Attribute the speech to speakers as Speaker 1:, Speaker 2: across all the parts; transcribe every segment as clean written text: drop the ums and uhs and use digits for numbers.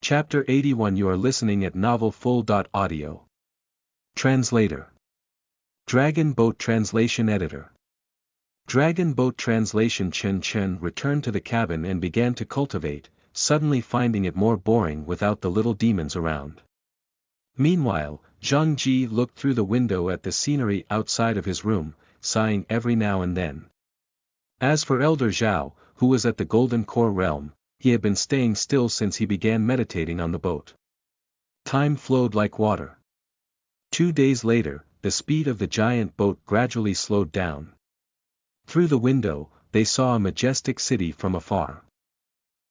Speaker 1: Chapter 81. You are listening at Novel Full. Audio. Translator. Dragon Boat Translation Editor. Dragon Boat Translation. Chen returned to the cabin and began to cultivate, suddenly finding it more boring without the little demons around. Meanwhile, Zhang Ji looked through the window at the scenery outside of his room, sighing every now and then. As for Elder Zhao, who was at the Golden Core realm, he had been staying still since he began meditating on the boat. Time flowed like water. 2 days later, the speed of the giant boat gradually slowed down. Through the window, they saw a majestic city from afar.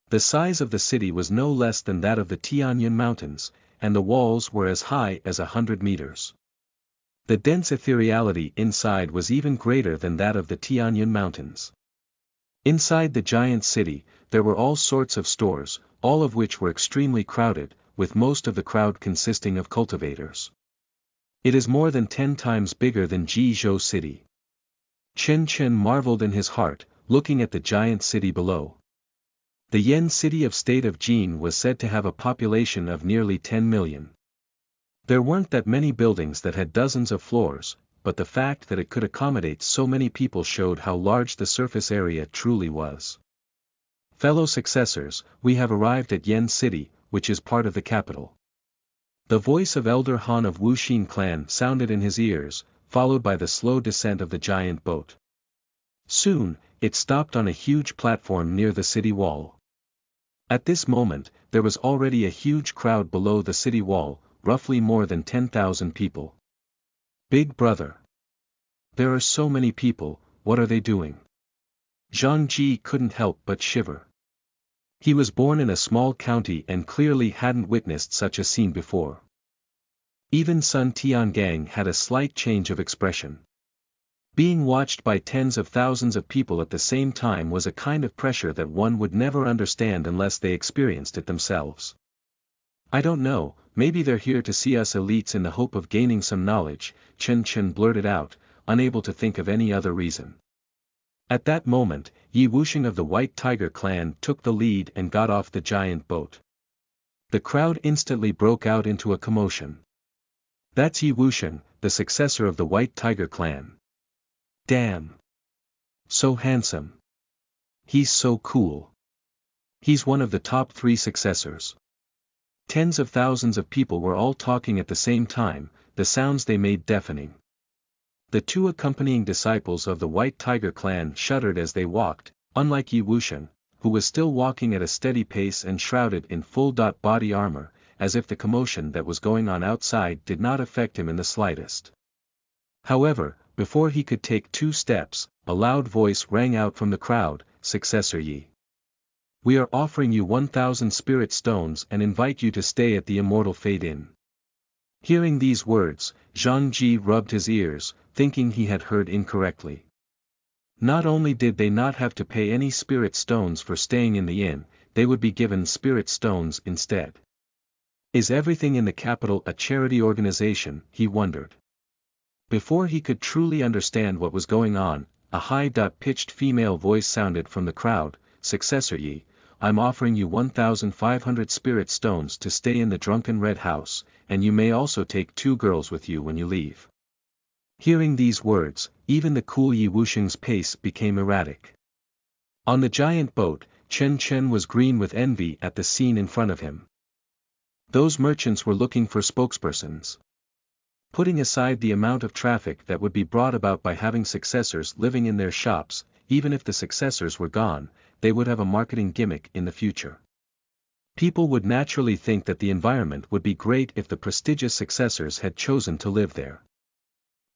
Speaker 1: The size of the city was no less than that of the Tianyun Mountains, and the walls were as high as 100 meters. The dense ethereality inside was even greater than that of the Tianyun Mountains. Inside the giant city, there were all sorts of stores, all of which were extremely crowded, with most of the crowd consisting of cultivators. It is more than 10 times bigger than Jizhou City. Chen marveled in his heart, looking at the giant city below. The Yen city of state of Jin was said to have a population of nearly 10 million. There weren't that many buildings that had dozens of floors, but the fact that it could accommodate so many people showed how large the surface area truly was. Fellow successors, we have arrived at Yen City, which is part of the capital. The voice of Elder Han of Wuxia clan sounded in his ears, followed by the slow descent of the giant boat. Soon, it stopped on a huge platform near the city wall. At this moment, there was already a huge crowd below the city wall, roughly more than 10,000 people. Big brother. There are so many people, what are they doing? Zhang Ji couldn't help but shiver. He was born in a small county and clearly hadn't witnessed such a scene before. Even Sun Tiangang had a slight change of expression. Being watched by tens of thousands of people at the same time was a kind of pressure that one would never understand unless they experienced it themselves. I don't know, maybe they're here to see us elites in the hope of gaining some knowledge, Chen blurted out, unable to think of any other reason. At that moment, Yi Wuxing of the White Tiger clan took the lead and got off the giant boat. The crowd instantly broke out into a commotion. That's Yi Wuxing, the successor of the White Tiger clan. Damn! So handsome. He's so cool. He's one of the top 3 successors. Tens of thousands of people were all talking at the same time, the sounds they made deafening. The 2 accompanying disciples of the White Tiger clan shuddered as they walked, unlike Yi Wuxing, who was still walking at a steady pace and shrouded in full body armor, as if the commotion that was going on outside did not affect him in the slightest. However, before he could take 2 steps, a loud voice rang out from the crowd, "Successor Yi. We are offering you 1,000 spirit stones and invite you to stay at the Immortal Fate Inn." Hearing these words, Zhang Ji rubbed his ears, thinking he had heard incorrectly. Not only did they not have to pay any spirit stones for staying in the inn, they would be given spirit stones instead. Is everything in the capital a charity organization, he wondered. Before he could truly understand what was going on, a high-pitched female voice sounded from the crowd, "Successor Yi, I'm offering you 1,500 spirit stones to stay in the Drunken Red House, and you may also take 2 girls with you when you leave." Hearing these words, even the cool Yi Wuxing's pace became erratic. On the giant boat, Chen was green with envy at the scene in front of him. Those merchants were looking for spokespersons. Putting aside the amount of traffic that would be brought about by having successors living in their shops, even if the successors were gone, they would have a marketing gimmick in the future. People would naturally think that the environment would be great if the prestigious successors had chosen to live there.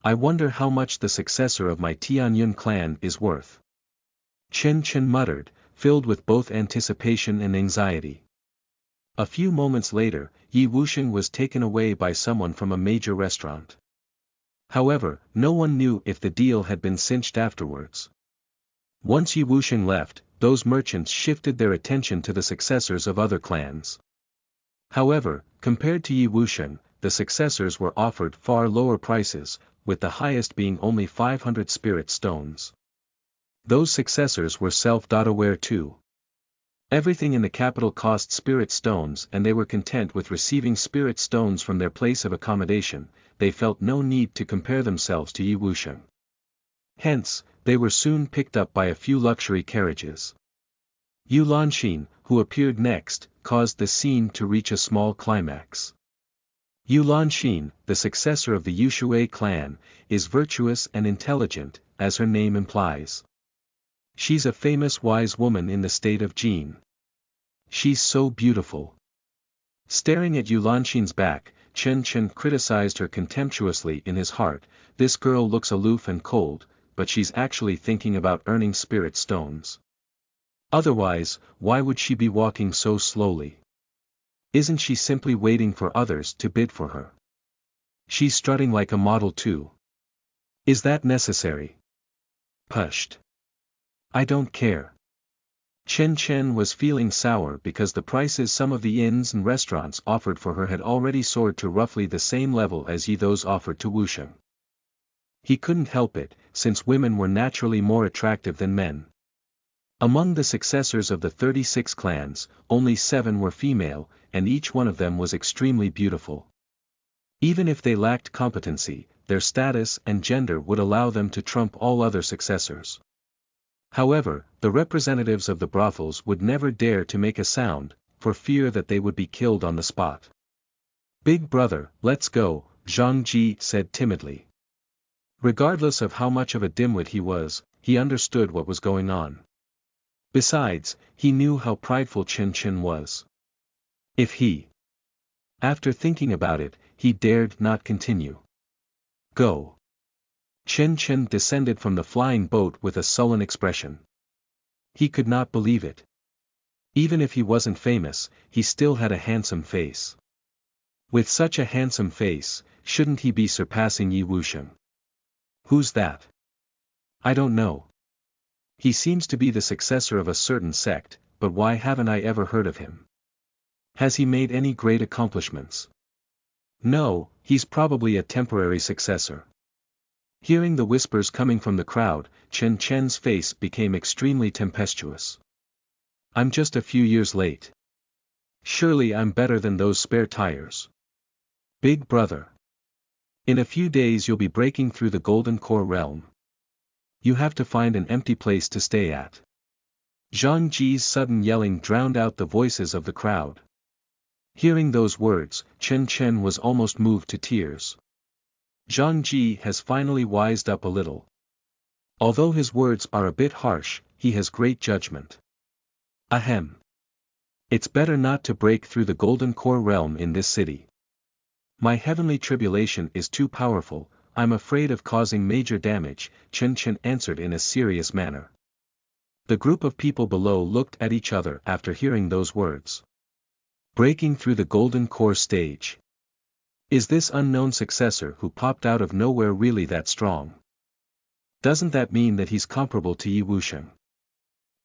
Speaker 1: I wonder how much the successor of my Tianyun clan is worth. Chen muttered, filled with both anticipation and anxiety. A few moments later, Yi Wuxing was taken away by someone from a major restaurant. However, no one knew if the deal had been cinched afterwards. Once Yi Wuxing left, those merchants shifted their attention to the successors of other clans. However, compared to Yi Wuxing, the successors were offered far lower prices, with the highest being only 500 spirit stones. Those successors were self-aware too. Everything in the capital cost spirit stones and they were content with receiving spirit stones from their place of accommodation. They felt no need to compare themselves to Yi Wuxian. Hence, they were soon picked up by a few luxury carriages. Yu Lanxin, who appeared next, caused the scene to reach a small climax. Yu Lanxin, the successor of the Yushui clan, is virtuous and intelligent, as her name implies. She's a famous wise woman in the state of Jin. She's so beautiful. Staring at Yu Lanxin's back, Chen Chen criticized her contemptuously in his heart. This girl looks aloof and cold, but she's actually thinking about earning spirit stones. Otherwise, why would she be walking so slowly? Isn't she simply waiting for others to bid for her? She's strutting like a model too. Is that necessary? Pushed. I don't care. Chen Chen was feeling sour because the prices some of the inns and restaurants offered for her had already soared to roughly the same level as those offered to Wuxian. He couldn't help it, since women were naturally more attractive than men. Among the successors of the 36 clans, only 7 were female, and each one of them was extremely beautiful. Even if they lacked competency, their status and gender would allow them to trump all other successors. However, the representatives of the brothels would never dare to make a sound, for fear that they would be killed on the spot. "Big brother, let's go," Zhang Ji said timidly. Regardless of how much of a dimwit he was, he understood what was going on. Besides, he knew how prideful Chen Chen was. If he... After thinking about it, he dared not continue. Go. Chen Chen descended from the flying boat with a sullen expression. He could not believe it. Even if he wasn't famous, he still had a handsome face. With such a handsome face, shouldn't he be surpassing Yi Wuxian? Who's that? I don't know. He seems to be the successor of a certain sect, but why haven't I ever heard of him? Has he made any great accomplishments? No, he's probably a temporary successor. Hearing the whispers coming from the crowd, Chen Chen's face became extremely tempestuous. I'm just a few years late. Surely I'm better than those spare tires. Big brother. In a few days you'll be breaking through the Golden Core realm. You have to find an empty place to stay at. Zhang Ji's sudden yelling drowned out the voices of the crowd. Hearing those words, Chen Chen was almost moved to tears. Zhang Ji has finally wised up a little. Although his words are a bit harsh, he has great judgment. Ahem. It's better not to break through the Golden Core realm in this city. My heavenly tribulation is too powerful, I'm afraid of causing major damage, Chen Chen answered in a serious manner. The group of people below looked at each other after hearing those words. Breaking through the Golden Core stage. Is this unknown successor who popped out of nowhere really that strong? Doesn't that mean that he's comparable to Yi Wuxian?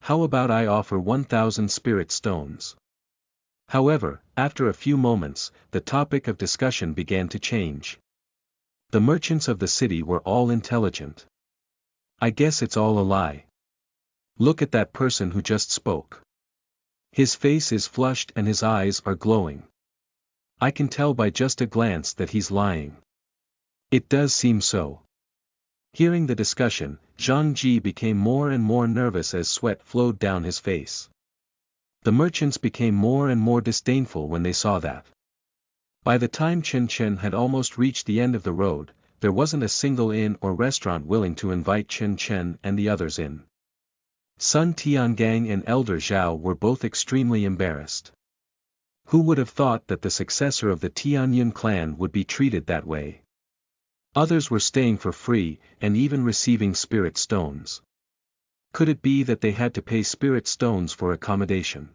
Speaker 1: How about I offer 1,000 spirit stones? However, after a few moments, the topic of discussion began to change. The merchants of the city were all intelligent. I guess it's all a lie. Look at that person who just spoke. His face is flushed and his eyes are glowing. I can tell by just a glance that he's lying. It does seem so. Hearing the discussion, Zhang Ji became more and more nervous as sweat flowed down his face. The merchants became more and more disdainful when they saw that. By the time Chen Chen had almost reached the end of the road, there wasn't a single inn or restaurant willing to invite Chen Chen and the others in. Sun Tiangang and Elder Zhao were both extremely embarrassed. Who would have thought that the successor of the Tianyun clan would be treated that way? Others were staying for free, and even receiving spirit stones. Could it be that they had to pay spirit stones for accommodation?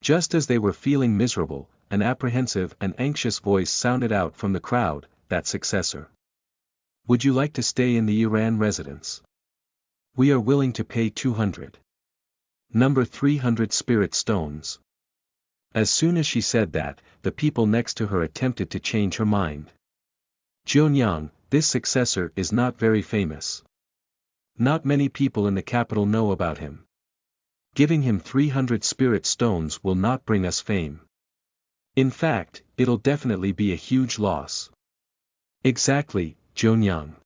Speaker 1: Just as they were feeling miserable, an apprehensive and anxious voice sounded out from the crowd, that successor. Would you like to stay in the Iran residence? We are willing to pay 200. Number 300 spirit stones. As soon as she said that, the people next to her attempted to change her mind. Jianyang, this successor is not very famous. Not many people in the capital know about him. Giving him 300 spirit stones will not bring us fame. In fact, it'll definitely be a huge loss. Exactly, Zhongyang.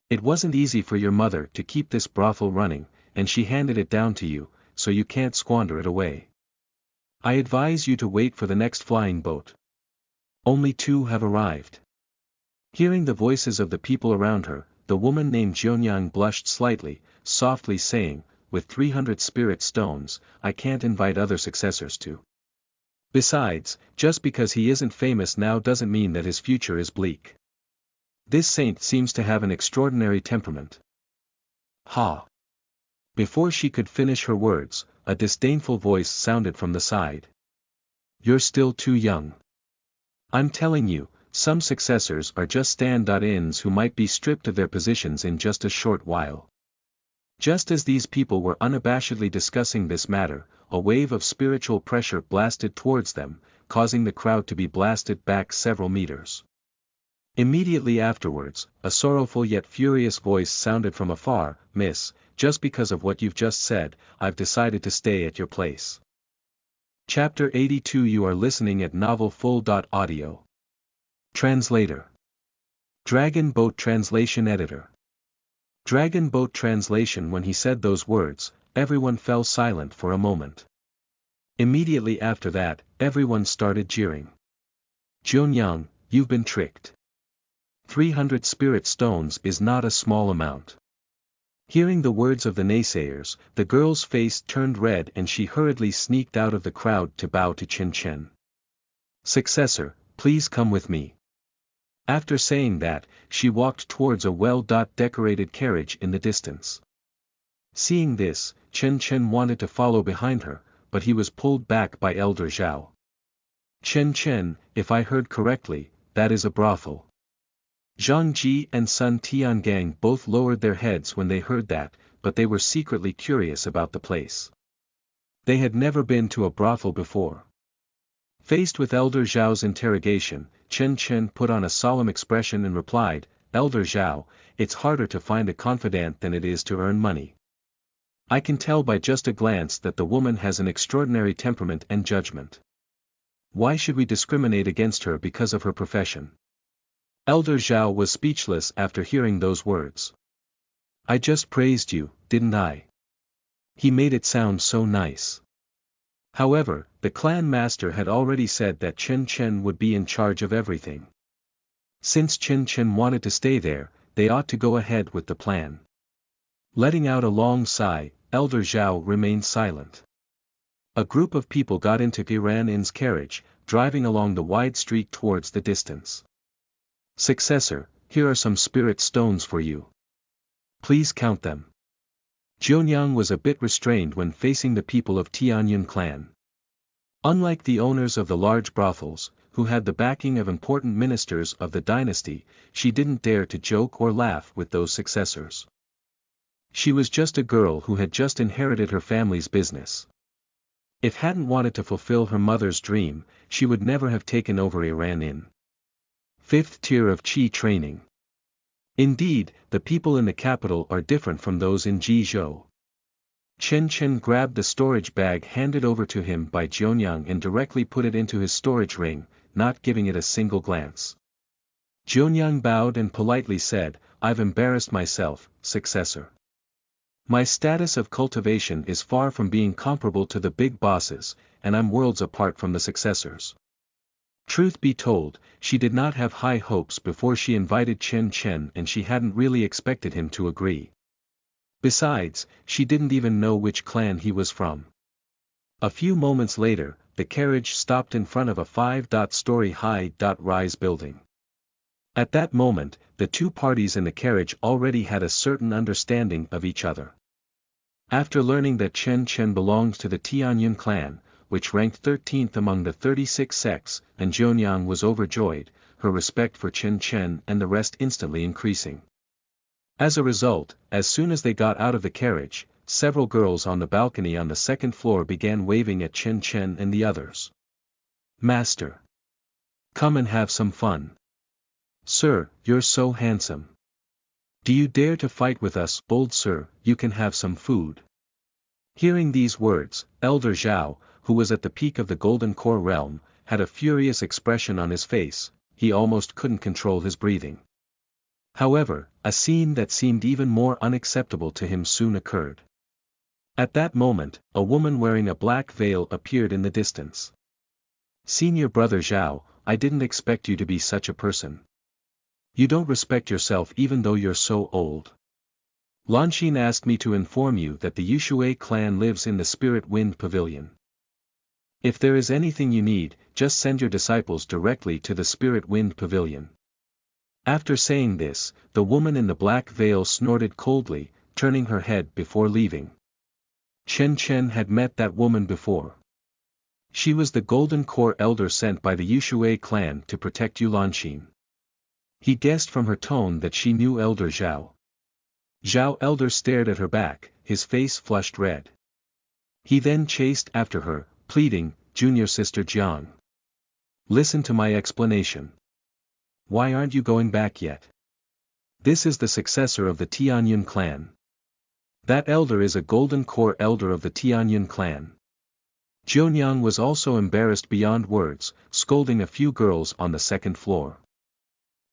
Speaker 1: It wasn't easy for your mother to keep this brothel running, and she handed it down to you, so you can't squander it away. I advise you to wait for the next flying boat. Only 2 have arrived. Hearing the voices of the people around her, the woman named Zhongyang blushed slightly, softly saying, with 300 spirit stones, I can't invite other successors to. Besides, just because he isn't famous now doesn't mean that his future is bleak. This saint seems to have an extraordinary temperament. Ha! Before she could finish her words, a disdainful voice sounded from the side. You're still too young. I'm telling you, some successors are just stand-ins who might be stripped of their positions in just a short while. Just as these people were unabashedly discussing this matter, a wave of spiritual pressure blasted towards them, causing the crowd to be blasted back several meters. Immediately afterwards, a sorrowful yet furious voice sounded from afar, Miss, just because of what you've just said, I've decided to stay at your place. Chapter 82 You are listening at novelfull.audio. Translator. Dragon Boat Translation Editor. Dragon Boat Translation. When he said those words, everyone fell silent for a moment. Immediately after that, everyone started jeering. Zhongyang, you've been tricked. 300 spirit stones is not a small amount. Hearing the words of the naysayers, the girl's face turned red and she hurriedly sneaked out of the crowd to bow to Chen. Successor, please come with me. After saying that, she walked towards a well-decorated carriage in the distance. Seeing this, Chen wanted to follow behind her, but he was pulled back by Elder Zhao. Chen, if I heard correctly, that is a brothel. Zhang Ji and Sun Tiangang both lowered their heads when they heard that, but they were secretly curious about the place. They had never been to a brothel before. Faced with Elder Zhao's interrogation, Chen put on a solemn expression and replied, Elder Zhao, it's harder to find a confidant than it is to earn money. I can tell by just a glance that the woman has an extraordinary temperament and judgment. Why should we discriminate against her because of her profession? Elder Zhao was speechless after hearing those words. I just praised you, didn't I? He made it sound so nice. However, the clan master had already said that Chen would be in charge of everything. Since Chen wanted to stay there, they ought to go ahead with the plan. Letting out a long sigh, Elder Zhao remained silent. A group of people got into Iran's carriage, driving along the wide street towards the distance. Successor, here are some spirit stones for you. Please count them. Zhongyang was a bit restrained when facing the people of Tianyun clan. Unlike the owners of the large brothels, who had the backing of important ministers of the dynasty, she didn't dare to joke or laugh with those successors. She was just a girl who had just inherited her family's business. If hadn't wanted to fulfill her mother's dream, she would never have taken over Iran in 5th tier of Qi training. Indeed, the people in the capital are different from those in Jizhou. Chen grabbed the storage bag handed over to him by Zhongyang and directly put it into his storage ring, not giving it a single glance. Zhongyang bowed and politely said, I've embarrassed myself, successor. My status of cultivation is far from being comparable to the big bosses, and I'm worlds apart from the successors. Truth be told, she did not have high hopes before she invited Chen and she hadn't really expected him to agree. Besides, she didn't even know which clan he was from. A few moments later, the carriage stopped in front of a 5-story-high rise building. At that moment, the two parties in the carriage already had a certain understanding of each other. After learning that Chen belonged to the Tianyun clan, which ranked 13th among the 36 sects, and Zhongyang was overjoyed, her respect for Chen and the rest instantly increasing. As a result, as soon as they got out of the carriage, several girls on the balcony on the second floor began waving at Chen and the others. Master! Come and have some fun. Sir, you're so handsome. Do you dare to fight with us? Bold sir, you can have some food. Hearing these words, Elder Zhao, who was at the peak of the Golden Core realm, had a furious expression on his face. He almost couldn't control his breathing. However, a scene that seemed even more unacceptable to him soon occurred. At that moment, a woman wearing a black veil appeared in the distance. "Senior Brother Zhao, I didn't expect you to be such a person. You don't respect yourself even though you're so old. Lanxin asked me to inform you that the Yushui clan lives in the Spirit Wind Pavilion. If there is anything you need, just send your disciples directly to the Spirit Wind Pavilion." After saying this, the woman in the black veil snorted coldly, turning her head before leaving. Chen Chen had met that woman before. She was the Golden Core elder sent by the Yushui clan to protect Lanxin. He guessed from her tone that she knew Elder Zhao. Zhao elder stared at her back, his face flushed red. He then chased after her, pleading, "Junior sister Jiang. Listen to my explanation. Why aren't you going back yet? This is the successor of the Tianyun clan. That elder is a Golden Core elder of the Tianyun clan." Jianyang was also embarrassed beyond words, scolding a few girls on the second floor.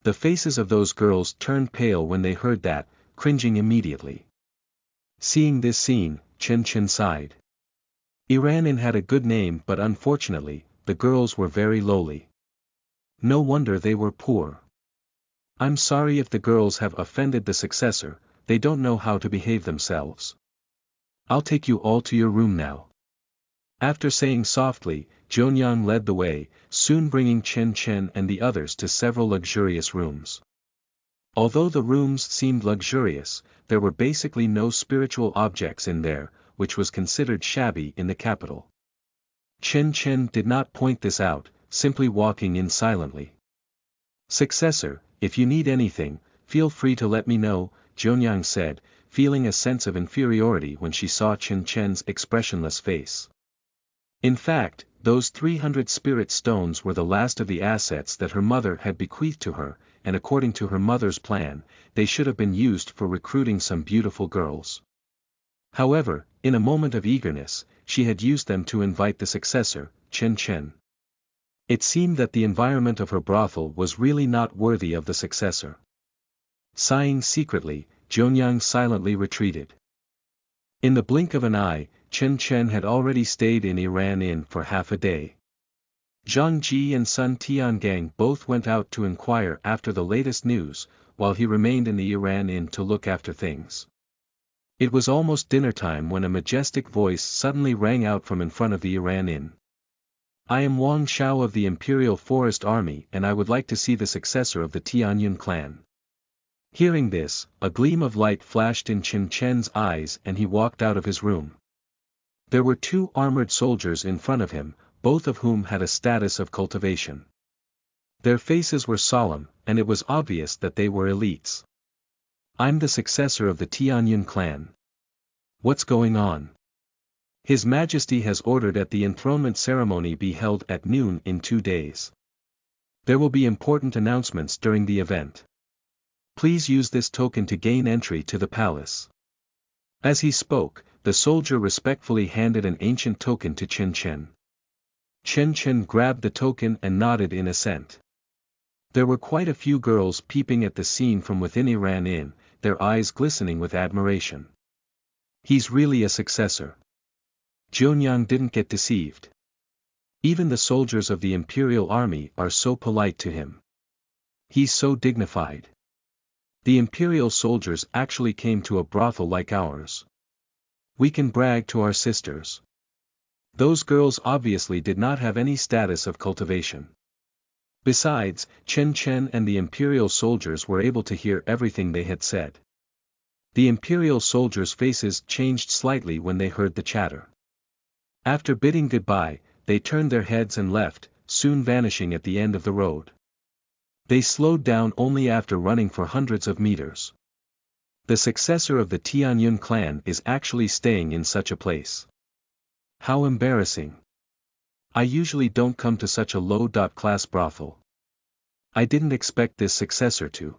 Speaker 1: The faces of those girls turned pale when they heard that, cringing immediately. Seeing this scene, Chen Chen sighed. Iranin had a good name, but unfortunately, the girls were very lowly. No wonder they were poor. "I'm sorry if the girls have offended the successor, they don't know how to behave themselves. I'll take you all to your room now." After saying softly, Jianyang led the way, soon bringing Chen Chen and the others to several luxurious rooms. Although the rooms seemed luxurious, there were basically no spiritual objects in there, which was considered shabby in the capital. Chen Chen did not point this out, simply walking in silently. "Successor, if you need anything, feel free to let me know," Jianyang said, feeling a sense of inferiority when she saw Chen Chen's expressionless face. In fact, those 300 spirit stones were the last of the assets that her mother had bequeathed to her, and according to her mother's plan, they should have been used for recruiting some beautiful girls. However, in a moment of eagerness, she had used them to invite the successor, Chen Chen. It seemed that the environment of her brothel was really not worthy of the successor. Sighing secretly, Jianyang silently retreated. In the blink of an eye, Chen Chen had already stayed in Iran Inn for half a day. Zhang Ji and Sun Tiangang both went out to inquire after the latest news, while he remained in the Iran Inn to look after things. It was almost dinner time when a majestic voice suddenly rang out from in front of the Iran Inn. "I am Wang Xiao of the Imperial Forest Army and I would like to see the successor of the Tianyun clan." Hearing this, a gleam of light flashed in Chen Chen's eyes and he walked out of his room. There were 2 armored soldiers in front of him, both of whom had a status of cultivation. Their faces were solemn, and it was obvious that they were elites. "I'm the successor of the Tianyun clan. What's going on? His Majesty has ordered that the enthronement ceremony be held at noon in 2 days. There will be important announcements during the event. Please use this token to gain entry to the palace." As he spoke, the soldier respectfully handed an ancient token to Chen Chen. Chen Chen grabbed the token and nodded in assent. There were quite a few girls peeping at the scene from within Iran Inn, their eyes glistening with admiration. He's really a successor. Jianyang didn't get deceived. Even the soldiers of the Imperial Army are so polite to him. He's so dignified. The Imperial soldiers actually came to a brothel like ours. We can brag to our sisters. Those girls obviously did not have any status of cultivation. Besides, Chen Chen and the Imperial soldiers were able to hear everything they had said. The Imperial soldiers' faces changed slightly when they heard the chatter. After bidding goodbye, they turned their heads and left, soon vanishing at the end of the road. They slowed down only after running for hundreds of meters. The successor of the Tianyun clan is actually staying in such a place. How embarrassing. I usually don't come to such a low-class brothel. I didn't expect this successor to.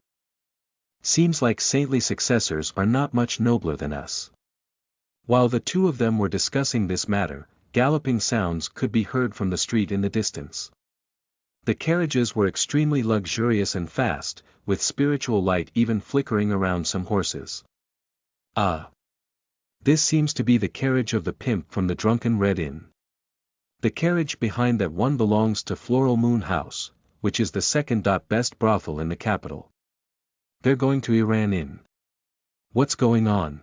Speaker 1: Seems like saintly successors are not much nobler than us. While the two of them were discussing this matter, galloping sounds could be heard from the street in the distance. The carriages were extremely luxurious and fast, with spiritual light even flickering around some horses. Ah! This seems to be the carriage of the pimp from the Drunken Red Inn. The carriage behind that one belongs to Floral Moon House, which is the second best brothel in the capital. They're going to Iran Inn. What's going on?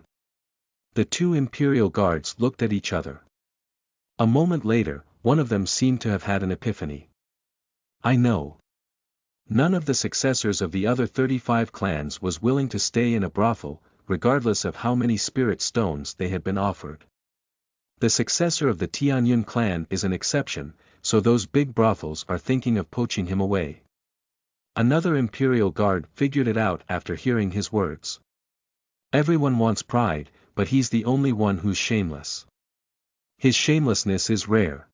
Speaker 1: The two imperial guards looked at each other. A moment later, one of them seemed to have had an epiphany. I know. None of the successors of the other 35 clans was willing to stay in a brothel, regardless of how many spirit stones they had been offered. The successor of the Tianyun clan is an exception, so those big brothels are thinking of poaching him away. Another imperial guard figured it out after hearing his words. Everyone wants pride, but he's the only one who's shameless. His shamelessness is rare.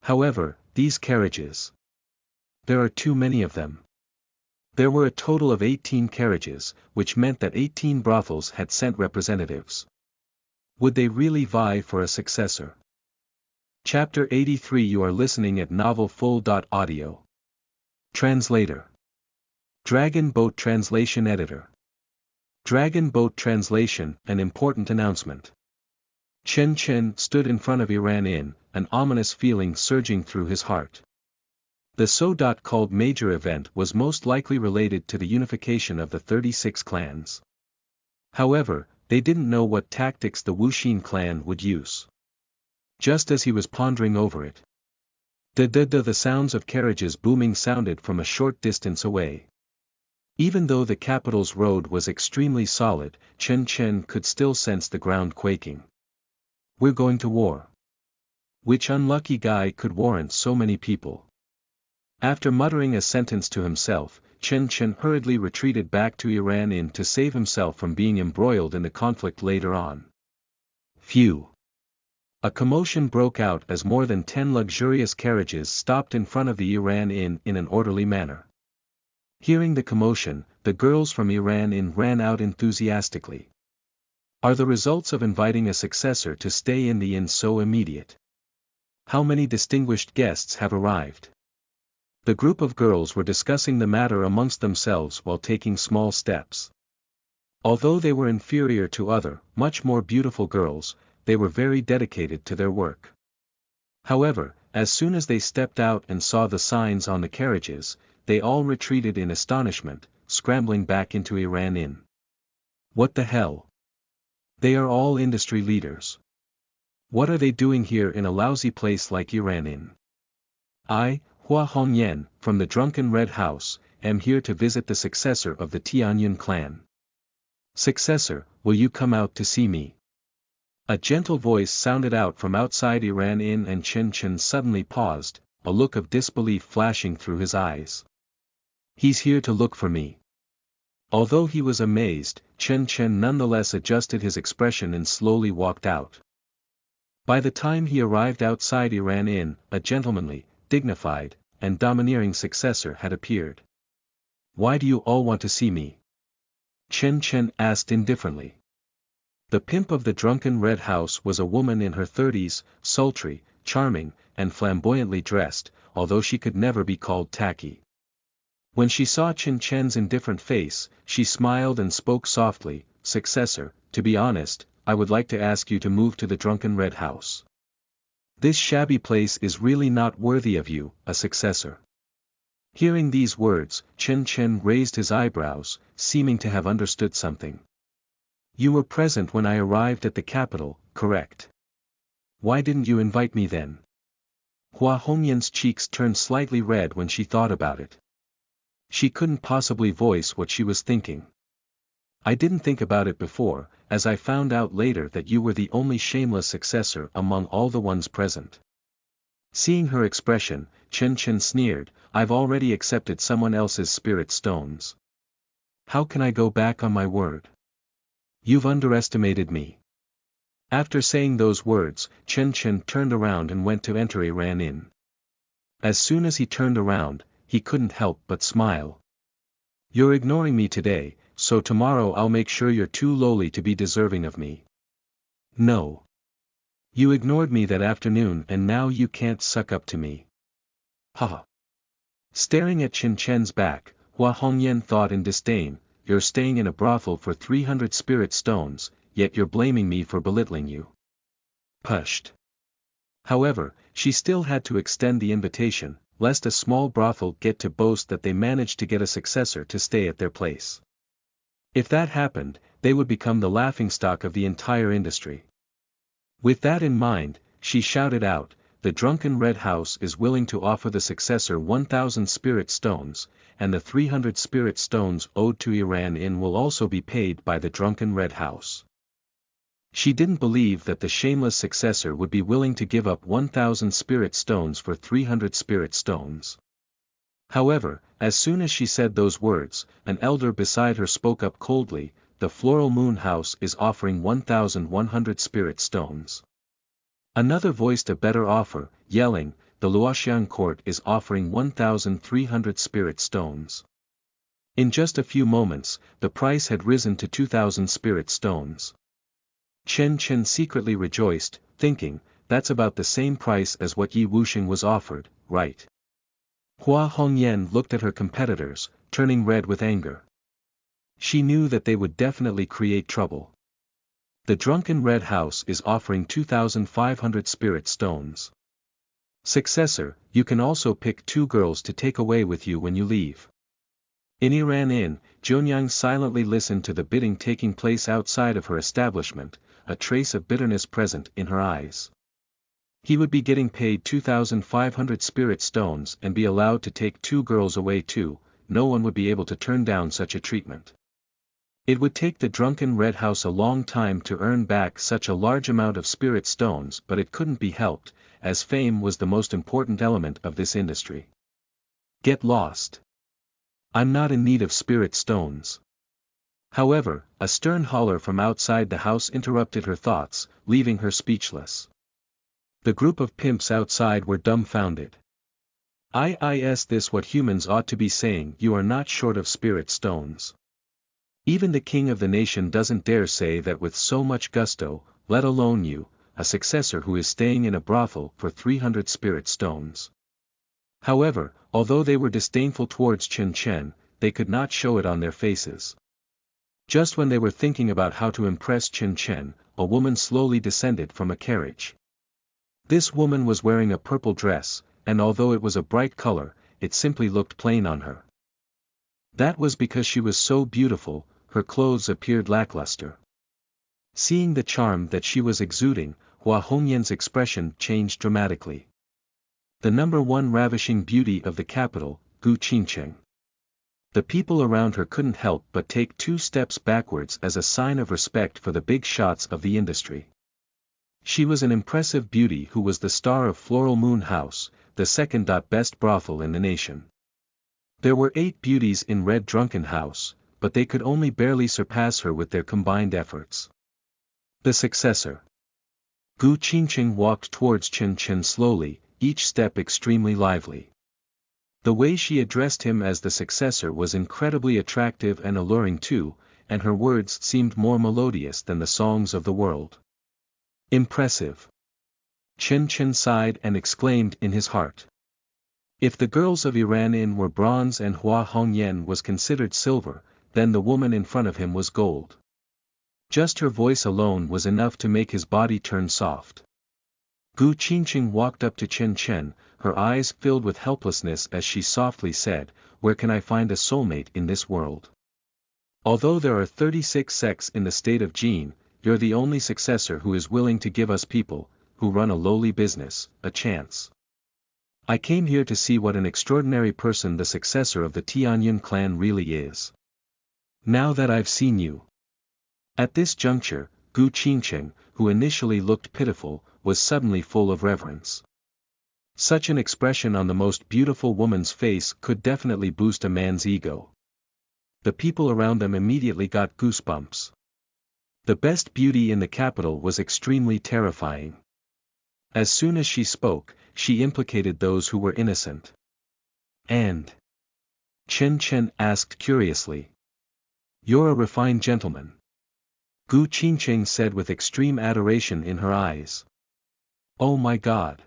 Speaker 1: However, these carriages. There are too many of them. There were a total of 18 carriages, which meant that 18 brothels had sent representatives. Would they really vie for a successor? Chapter 83. You are listening at novelfull.audio. Translator. Dragon Boat Translation Editor. Dragon Boat Translation, an important announcement. Chen Chen stood in front of Iran Inn, an ominous feeling surging through his heart. The so-called major event was most likely related to the unification of the 36 clans. However, they didn't know what tactics the Wuxia clan would use. Just as he was pondering over it, the sounds of carriages booming sounded from a short distance away. Even though the capital's road was extremely solid, Chen Chen could still sense the ground quaking. We're going to war. Which unlucky guy could warrant so many people? After muttering a sentence to himself, Chen Chen hurriedly retreated back to Iran Inn to save himself from being embroiled in the conflict later on. Phew! A commotion broke out as more than 10 luxurious carriages stopped in front of the Iran Inn in an orderly manner. Hearing the commotion, the girls from Iran Inn ran out enthusiastically. Are the results of inviting a successor to stay in the inn so immediate? How many distinguished guests have arrived? The group of girls were discussing the matter amongst themselves while taking small steps. Although they were inferior to other, much more beautiful girls, they were very dedicated to their work. However, as soon as they stepped out and saw the signs on the carriages, they all retreated in astonishment, scrambling back into Iran Inn. What the hell? They are all industry leaders. What are they doing here in a lousy place like Iran Inn? I, Hua Hongyan, from the Drunken Red House, am here to visit the successor of the Tianyun clan. Successor, will you come out to see me? A gentle voice sounded out from outside Iran Inn, and Chen Chen suddenly paused, a look of disbelief flashing through his eyes. He's here to look for me. Although he was amazed, Chen Chen nonetheless adjusted his expression and slowly walked out. By the time he arrived outside Iran Inn, a gentlemanly, dignified, and domineering successor had appeared. Why do you all want to see me? Chen Chen asked indifferently. The pimp of the Drunken Red House was a woman in her 30s, sultry, charming, and flamboyantly dressed, although she could never be called tacky. When she saw Chen Chen's indifferent face, she smiled and spoke softly, Successor, to be honest, I would like to ask you to move to the Drunken Red House. This shabby place is really not worthy of you, a successor. Hearing these words, Chen Chen raised his eyebrows, seeming to have understood something. You were present when I arrived at the capital, correct? Why didn't you invite me then? Hua Hongyan's cheeks turned slightly red when she thought about it. She couldn't possibly voice what she was thinking. I didn't think about it before, as I found out later that you were the only shameless successor among all the ones present. Seeing her expression, Chen Chen sneered, I've already accepted someone else's spirit stones. How can I go back on my word? You've underestimated me. After saying those words, Chen Chen turned around and went to enter Iran Inn. As soon as he turned around, he couldn't help but smile. You're ignoring me today, so tomorrow I'll make sure you're too lowly to be deserving of me. No. You ignored me that afternoon and now you can't suck up to me. Haha. Staring at Chen Chen's back, Hua Hongyan thought in disdain, you're staying in a brothel for 300 spirit stones, yet you're blaming me for belittling you. Pushed. However, she still had to extend the invitation, lest a small brothel get to boast that they managed to get a successor to stay at their place. If that happened, they would become the laughingstock of the entire industry. With that in mind, she shouted out, the Drunken Red House is willing to offer the successor 1,000 spirit stones, and the 300 spirit stones owed to Iran in will also be paid by the Drunken Red House. She didn't believe that the shameless successor would be willing to give up 1,000 spirit stones for 300 spirit stones. However, as soon as she said those words, an elder beside her spoke up coldly, the Floral Moon House is offering 1,100 spirit stones. Another voiced a better offer, yelling, the Luoxiang Court is offering 1,300 spirit stones. In just a few moments, the price had risen to 2,000 spirit stones. Chen Chen secretly rejoiced, thinking, that's about the same price as what Yi Wuxing was offered, right? Hua Hongyan looked at her competitors, turning red with anger. She knew that they would definitely create trouble. The Drunken Red House is offering 2,500 spirit stones. Successor, you can also pick 2 girls to take away with you when you leave. In Iran Inn, Zhonyang silently listened to the bidding taking place outside of her establishment, a trace of bitterness present in her eyes. He would be getting paid 2,500 spirit stones and be allowed to take 2 girls away too, no one would be able to turn down such a treatment. It would take the Drunken Red House a long time to earn back such a large amount of spirit stones, but it couldn't be helped, as fame was the most important element of this industry. Get lost. I'm not in need of spirit stones. However, a stern holler from outside the house interrupted her thoughts, leaving her speechless. The group of pimps outside were dumbfounded. Is this what humans ought to be saying? You are not short of spirit stones. Even the king of the nation doesn't dare say that with so much gusto, let alone you, a successor who is staying in a brothel for 300 spirit stones. However, although they were disdainful towards Chen Chen, they could not show it on their faces. Just when they were thinking about how to impress Chen Chen, a woman slowly descended from a carriage. This woman was wearing a purple dress, and although it was a bright color, it simply looked plain on her. That was because she was so beautiful, her clothes appeared lackluster. Seeing the charm that she was exuding, Hua Hongyan's expression changed dramatically. The number 1 ravishing beauty of the capital, Gu Qingcheng. The people around her couldn't help but take 2 steps backwards as a sign of respect for the big shots of the industry. She was an impressive beauty who was the star of Floral Moon House, the second-best brothel in the nation. There were 8 beauties in Red Drunken House, but they could only barely surpass her with their combined efforts. The successor. Gu Qingcheng walked towards Chen Chen slowly, each step extremely lively. The way she addressed him as the successor was incredibly attractive and alluring too, and her words seemed more melodious than the songs of the world. Impressive. Chen Chen sighed and exclaimed in his heart. If the girls of Iran Inn were bronze and Hua Hongyan was considered silver, then the woman in front of him was gold. Just her voice alone was enough to make his body turn soft. Gu Qingcheng walked up to Chen Chen, her eyes filled with helplessness as she softly said, where can I find a soulmate in this world? Although there are 36 sects in the state of Jin, you're the only successor who is willing to give us people, who run a lowly business, a chance. I came here to see what an extraordinary person the successor of the Tianyun clan really is. Now that I've seen you. At this juncture, Gu Qingcheng, who initially looked pitiful, was suddenly full of reverence. Such an expression on the most beautiful woman's face could definitely boost a man's ego. The people around them immediately got goosebumps. The best beauty in the capital was extremely terrifying. As soon as she spoke, she implicated those who were innocent. And? Chen Chen asked curiously. You're a refined gentleman. Gu Qingqing said with extreme adoration in her eyes. Oh my God!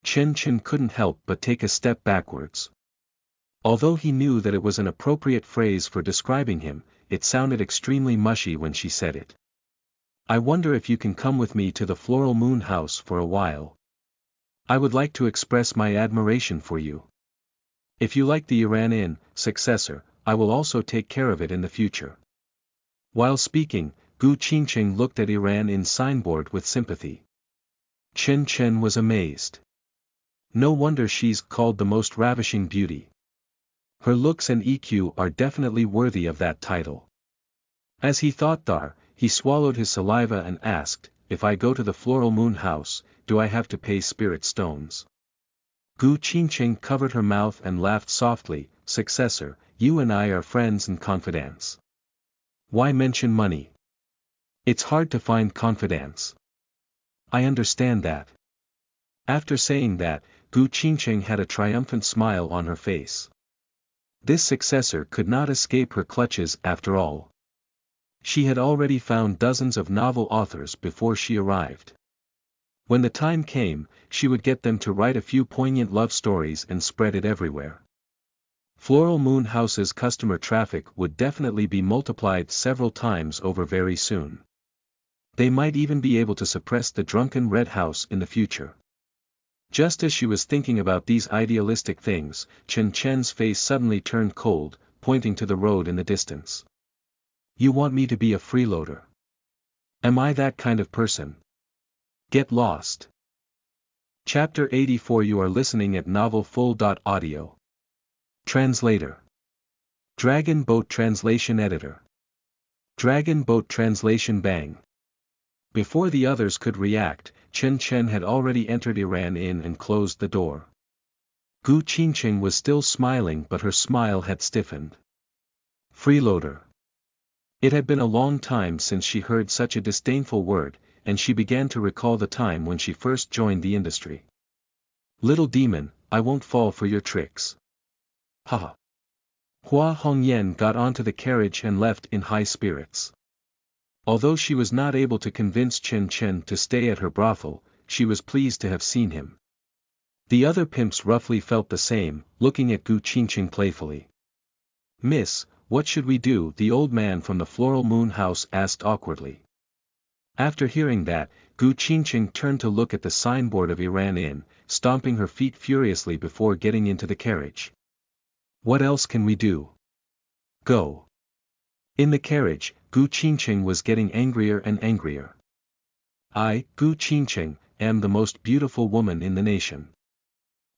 Speaker 1: Chen Chen couldn't help but take a step backwards. Although he knew that it was an appropriate phrase for describing him, it sounded extremely mushy when she said it. I wonder if you can come with me to the Floral Moon House for a while. I would like to express my admiration for you. If you like the Iran successor, I will also take care of it in the future. While speaking, Gu Qingqing looked at Iran's signboard with sympathy. Chen Chen was amazed. No wonder she's called the most ravishing beauty. Her looks and EQ are definitely worthy of that title. As he thought there, he swallowed his saliva and asked, if I go to the Floral Moon House, do I have to pay spirit stones? Gu Qingqing covered her mouth and laughed softly, successor, you and I are friends and confidants. Why mention money? It's hard to find confidants. I understand that. After saying that, Gu Qingqing had a triumphant smile on her face. This successor could not escape her clutches after all. She had already found dozens of novel authors before she arrived. When the time came, she would get them to write a few poignant love stories and spread it everywhere. Floral Moon House's customer traffic would definitely be multiplied several times over very soon. They might even be able to suppress the drunken Red House in the future. Just as she was thinking about these idealistic things, Chen Chen's face suddenly turned cold, pointing to the road in the distance. You want me to be a freeloader? Am I that kind of person? Get lost. Chapter 84. You are listening at novelfull.audio. Translator. Dragon Boat Translation Editor. Dragon Boat Translation Bang. Before the others could react, Chen Chen had already entered Iran and closed the door. Gu Qingqing was still smiling, but her smile had stiffened. Freeloader. It had been a long time since she heard such a disdainful word, and she began to recall the time when she first joined the industry. Little demon, I won't fall for your tricks. Haha. Hua Hongyan got onto the carriage and left in high spirits. Although she was not able to convince Chen Chen to stay at her brothel, she was pleased to have seen him. The other pimps roughly felt the same, looking at Gu Qingqing playfully. Miss, what should we do? The old man from the Floral Moon House asked awkwardly. After hearing that, Gu Qingqing turned to look at the signboard of Iran, stomping her feet furiously before getting into the carriage. What else can we do? Go. In the carriage, Gu Qingqing was getting angrier and angrier. I, Gu Qingqing, am the most beautiful woman in the nation.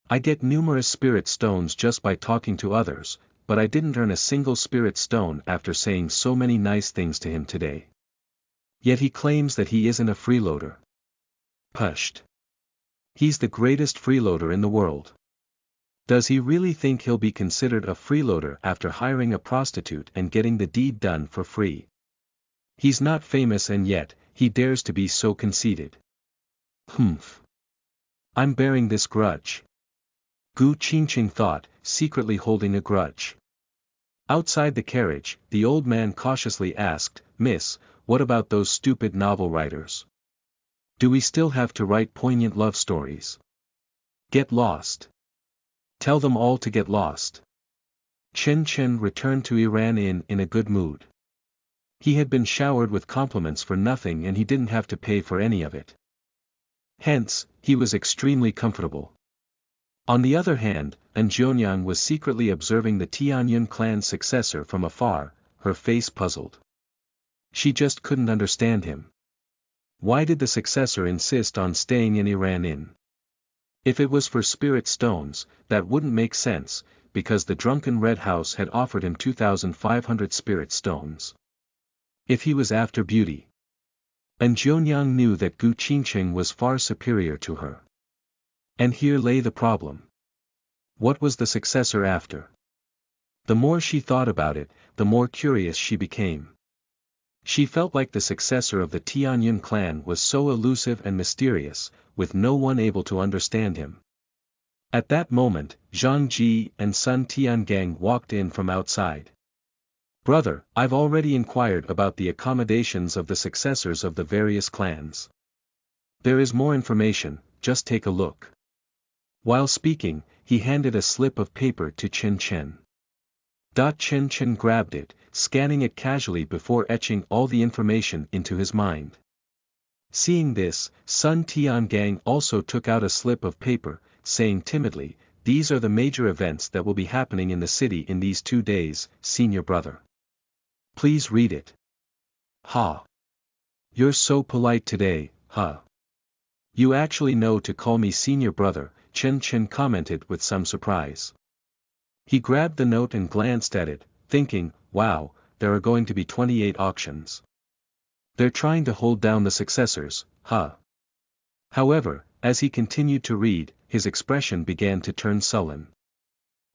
Speaker 1: I get numerous spirit stones just by talking to others, but I didn't earn a single spirit stone after saying so many nice things to him today. Yet he claims that he isn't a freeloader. Pushed. He's the greatest freeloader in the world. Does he really think he'll be considered a freeloader after hiring a prostitute and getting the deed done for free? He's not famous and yet, he dares to be so conceited. Humph. I'm bearing this grudge. Gu Qingqing thought, secretly holding a grudge. Outside the carriage, the old man cautiously asked, Miss, what about those stupid novel writers? Do we still have to write poignant love stories? Get lost. Tell them all to get lost. Chen Chen returned to Iran in a good mood. He had been showered with compliments for nothing and he didn't have to pay for any of it. Hence, he was extremely comfortable. On the other hand, Zhonyang was secretly observing the Tianyun clan's successor from afar, her face puzzled. She just couldn't understand him. Why did the successor insist on staying in Iran? If it was for spirit stones, that wouldn't make sense, because the drunken Red House had offered him 2,500 spirit stones. If he was after beauty. And Zhonyang knew that Gu Qingqing was far superior to her. And here lay the problem. What was the successor after? The more she thought about it, the more curious she became. She felt like the successor of the Tianyun clan was so elusive and mysterious, with no one able to understand him. At that moment, Zhang Ji and Sun Tiangang walked in from outside. Brother, I've already inquired about the accommodations of the successors of the various clans. There is more information, just take a look. While speaking, he handed a slip of paper to Chen Chen. Chen Chen grabbed it, scanning it casually before etching all the information into his mind. Seeing this, Sun Tiangang also took out a slip of paper, saying timidly, "These are the major events that will be happening in the city in these 2 days, senior brother. Please read it." "Ha! You're so polite today, huh? You actually know to call me senior brother," Chen Chen commented with some surprise. He grabbed the note and glanced at it, thinking, wow, there are going to be 28 auctions. They're trying to hold down the successors, huh? However, as he continued to read, his expression began to turn sullen.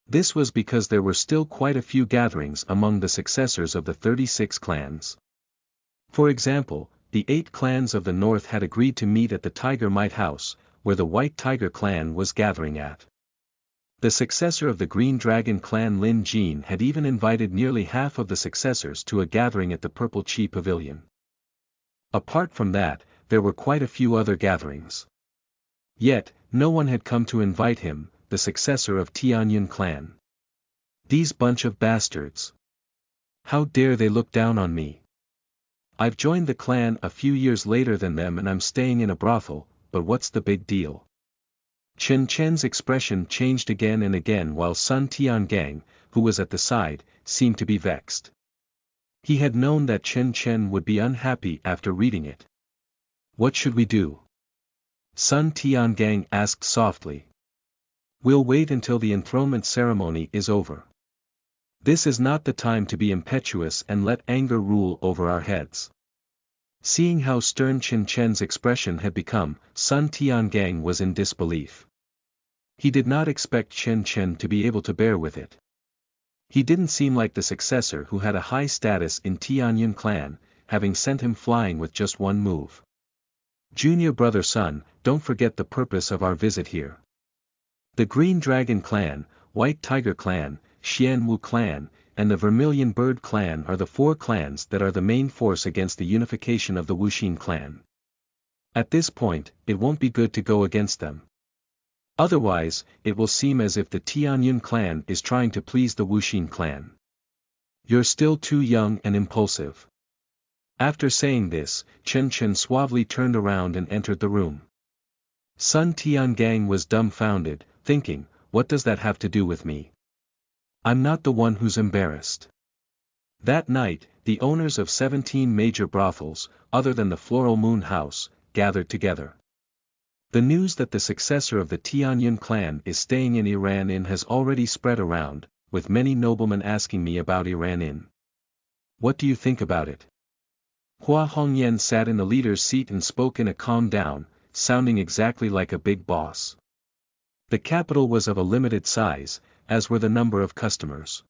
Speaker 1: This was because there were still quite a few gatherings among the successors of the 36 clans. For example, the 8 clans of the north had agreed to meet at the Tiger Might House, where the White Tiger clan was gathering at. The successor of the Green Dragon clan Lin Jin had even invited nearly half of the successors to a gathering at the Purple Chi Pavilion. Apart from that, there were quite a few other gatherings. Yet, no one had come to invite him, the successor of Tianyun clan. These bunch of bastards. How dare they look down on me? I've joined the clan a few years later than them and I'm staying in a brothel, but what's the big deal? Chen Chen's expression changed again and again while Sun Tiangang, who was at the side, seemed to be vexed. He had known that Chen Chen would be unhappy after reading it. What should we do? Sun Tiangang asked softly. We'll wait until the enthronement ceremony is over. This is not the time to be impetuous and let anger rule over our heads. Seeing how stern Chen Chen's expression had become, Sun Tiangang was in disbelief. He did not expect Chen Chen to be able to bear with it. He didn't seem like the successor who had a high status in Tianyun clan, having sent him flying with just one move. Junior brother Sun, don't forget the purpose of our visit here. The Green Dragon clan, White Tiger clan, Xianwu clan, and the Vermilion Bird clan are the 4 clans that are the main force against the unification of the Wuxia clan. At this point, it won't be good to go against them. Otherwise, it will seem as if the Tianyun clan is trying to please the Wuxia clan. You're still too young and impulsive. After saying this, Chen Chen suavely turned around and entered the room. Sun Tiangang was dumbfounded, thinking, what does that have to do with me? I'm not the one who's embarrassed. That night, the owners of 17 major brothels, other than the Floral Moon House, gathered together. The news that the successor of the Tianyun clan is staying in Iran Inn has already spread around, with many noblemen asking me about Iran Inn. What do you think about it? Hua Hongyan sat in the leader's seat and spoke in a calm down, sounding exactly like a big boss. The capital was of a limited size, as were the number of customers.